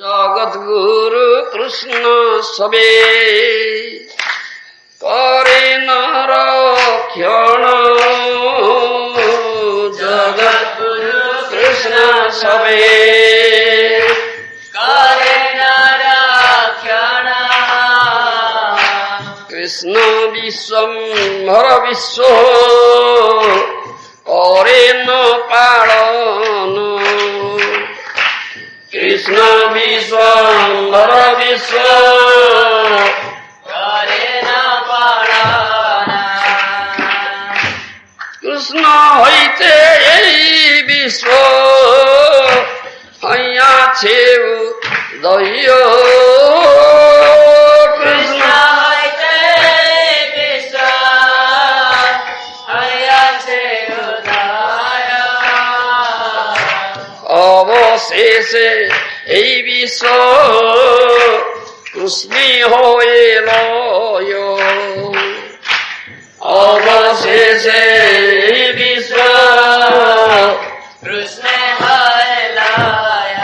जगत गुरु कृष्ण सबे करे न रक्षण जगत गुरु कृष्ण सबे करे न रक्षण कृष्ण विश्वम्भर विश्व करे न पालन कृष्ण विश्वम्भर विश्व करे न पालन कृष्ण হইতে এই विश्व হইয়া ছেউ দয় कृष्ण হইতে विश्व হইয়া ছেউ দয় অবশেষে এই বিশ্ব কৃষ্ণে হয়ে লয় অবশেষে এই বিশ্ব কৃষ্ণে হয়ে লয়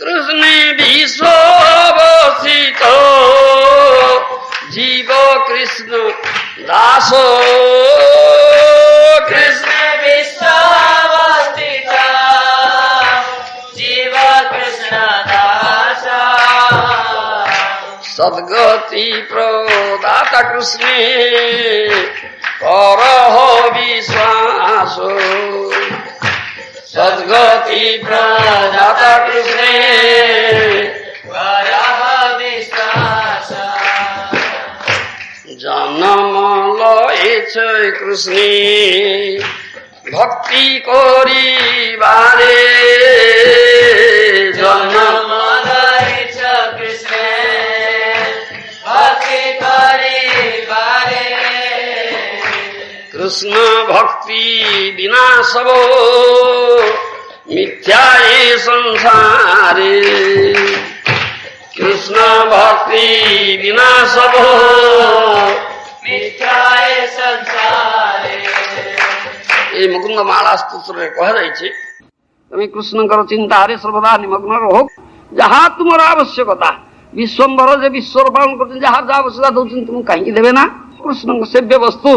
কৃষ্ণে বিশ্ব অবস্থিত জীব কৃষ্ণ দাস কৃষ্ণে বিশ্ব অবস্থিত জীব কৃষ্ণ দাস सद्गति प्रदाता कृष्णे करह विश्वास सद्गति प्रदाता कृष्णे करह विश्वास जन्म लयेछ कृष्णे भक्ति करिबारे जन्म लयेछ कृष्णे भक्ति करिबारे कृष्ण भक्ति बिना सब मिथ्या ये संसारे कृष्ण भक्ति बिना सब मिथ्या ये संसारे এই মুকুন্দ মালা স্তোত্রে কহা যাইছে তুমি কৃষ্ণঙ্কর চিন্তারে সর্বদা নিমগ্ন রহ যাহা তোমার আবশ্যকতা विश्वम्भर जे विश्वर पालन करते जहाँ जहाँ आवश्यकता दौरान तुम कहीं देवे ना कृष्ण सेव्य वस्तु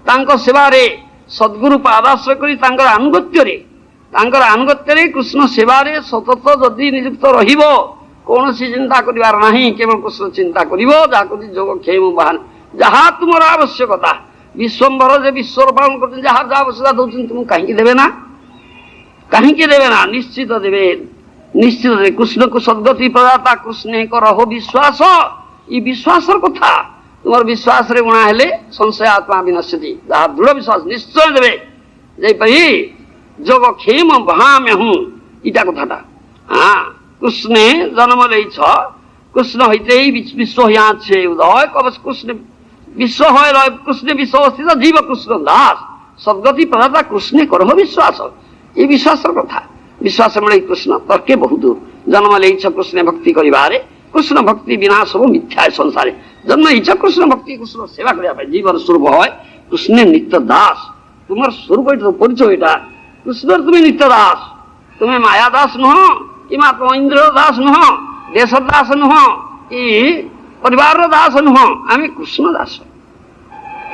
तांको सेवारे सद्गुरु पादाश्रय करी तांकर आनुगत्य कृष्ण सेवारे सतत जदि नियुक्त रहिबो कौनसी चिंता करिवार नाही केवल कृष्ण चिंता करिवो जाको जोग क्षेम बहान जहाँ तुमर आवश्यकता विश्वम्भर जे विश्वर पालन करते जहाँ जहाँ आवश्यकता दौरान तुम कहीं देवे ना निश्चित देवे निश्चित कृष्ण को सद्गति प्रदाता कृष्ण करह विश्वास ये विश्वास कथा तुम विश्वास रे गुणा हेले संशय आत्मा विनश्यति जहाँ दृढ़ विश्वास निश्चय देवे जैपरी जोग क्षेम बहामे हूँ इटा कथाटा हाँ कृष्ण जन्म ले कृष्ण हईते विश्व यहाँ छे उदय कब कृष्ण विश्व है कृष्ण विश्व अवस्थित जीव कृष्ण दास सद्गति प्रदाता कृष्ण करह विश्वास ये विश्वास कथा विश्वास मिले कृष्ण तर्के बहु दूर जन्म ले कृष्ण भक्ति करिबारे कृष्ण भक्ति बिना सब मिथ्या संसारे जन्म इच्छा कृष्ण भक्ति कृष्ण सेवा करिया जीवन स्वरूप है कृष्ण नित्य दास तुम स्वरूप परिचय एटा कृष्ण तुम्हें नित्य दास तुम्हें माया दास नुह कि इंद्र दास नुह देश दास नुह कि परिवार दास नुह आम कृष्ण दास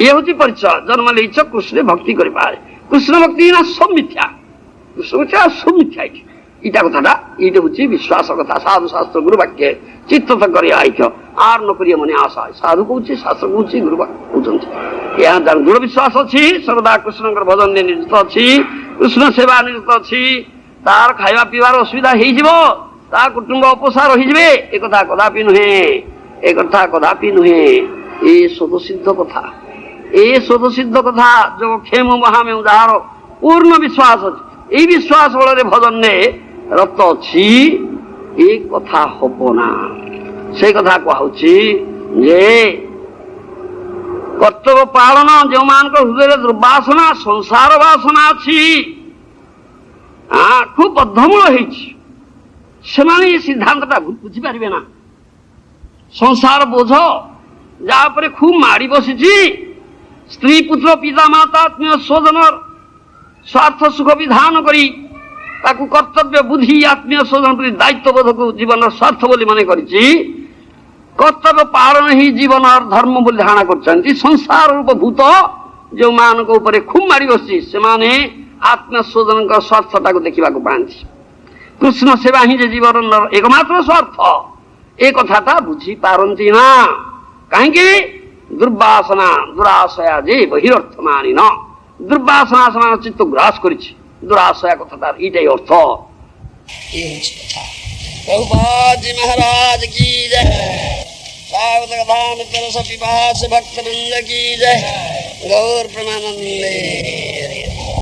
ये हूँ परिचय जन्म ले कृष्ण भक्ति करिबारे कृष्ण भक्ति बिना सब मिथ्या सब मिथ्या इटा कथा ये हूँ विश्वास कथा साधु शास्त्र गुरु वाक्य चित्त कर आर न करिए मन आशा साधु कहूँ शास्त्र कहूँ गुरु कहते यहाँ दृढ़ विश्वास अच्छी सर्वदा कृष्ण भजन में निरत अच्छी कृष्ण सेवा निरत अच्छी तार खाଇବା ପିଇବାର ଅସୁବିଧା ହେଇଯିବ ତା କୁଟୁମ୍ବ ଅପସାର ହେଇଯିବେ ଏ କଥା କଦାପି ନୁହେଁ ଏ ସ୍ୱତଃସିଦ୍ଧ କଥା ଯୋଗ କ୍ଷେମ ମହାମେୟ ଯାହାର ପୂର୍ଣ୍ଣ ବିଶ୍ୱାସ ଅଛି এই বিশ্বাস বଳରେ ভজনে ରତ ଅଛି ଏ କଥା ହବ ନା। ସେଇ କଥା କୁହାହଉଛି ଯେ କର୍ତ୍ତବ୍ୟ ପାଳନ ଯେଉଁମାନଙ୍କ ହୃଦୟରେ ଦୁର୍ବାସନା ସଂସାର ବାସନା ଅଛି, ଖୁବ୍ ବଦ୍ଧମୂଳ ହେଇଛି, ସେମାନେ ଏ ସିଦ୍ଧାନ୍ତଟା ବୁଝିପାରିବେ ନା। ସଂସାର ବୋଝ ଯାହା ଉପରେ ଖୁବ୍ ମାଡ଼ି ବସିଛି, ସ୍ତ୍ରୀ ପୁତ୍ର ପିତା ମାତା ଆତ୍ମୀୟ ସ୍ୱଜନର ସ୍ୱାର୍ଥ ସୁଖ ବିଧାନ କରି ତାକୁ କର୍ତ୍ତବ୍ୟ ବୁଦ୍ଧି ଆତ୍ମୀୟ ସ୍ୱଜନ ପ୍ରତି ଦାୟିତ୍ୱବୋଧକୁ ଜୀବନର ସ୍ୱାର୍ଥ ବୋଲି ମନେ କରିଛି। କର୍ତ୍ତବ୍ୟ ପାଳନ ହିଁ ଜୀବନର ଧର୍ମ ବୋଲି ଧାରଣା କରୁଛନ୍ତି। ସଂସାର ରୂପ ଭୂତ ଯେଉଁମାନଙ୍କ ଉପରେ ଖୁବ୍ ମାଡ଼ି ବସିଛି, ସେମାନେ ଆତ୍ମୀୟ ସ୍ୱଜନଙ୍କ ସ୍ୱାର୍ଥଟାକୁ ଦେଖିବାକୁ ପାଆନ୍ତି। କୃଷ୍ଣ ସେବା ହିଁ ଯେ ଜୀବନର ଏକମାତ୍ର ସ୍ୱାର୍ଥ, ଏ କଥାଟା ବୁଝିପାରନ୍ତି ନା। କାହିଁକି? ଦୁର୍ବାସନା ଦୁରାଶୟା ଯେ ବହିରର୍ଥ ମାନିନ, ଦୁର୍ବାସନା ସେମାନଙ୍କ ଚିତ୍ତ ଗ୍ରାସ କରିଛି। ଦୁରାଶୟା କଥା ତାର ଏଇଟାই ଅର୍ଥ। ଏ ହେଉଛି କଥା। ପ୍ରଭୁପାଦ ଜୀ ମହାରାଜ କି ଜୟ। ସ୍ୱାଗତ ଗାନ ପିପାସ ଭକ୍ତ ବୃନ୍ଦ କି ଜୟ। ଗୌର ପ୍ରେମାନନ୍ଦେ।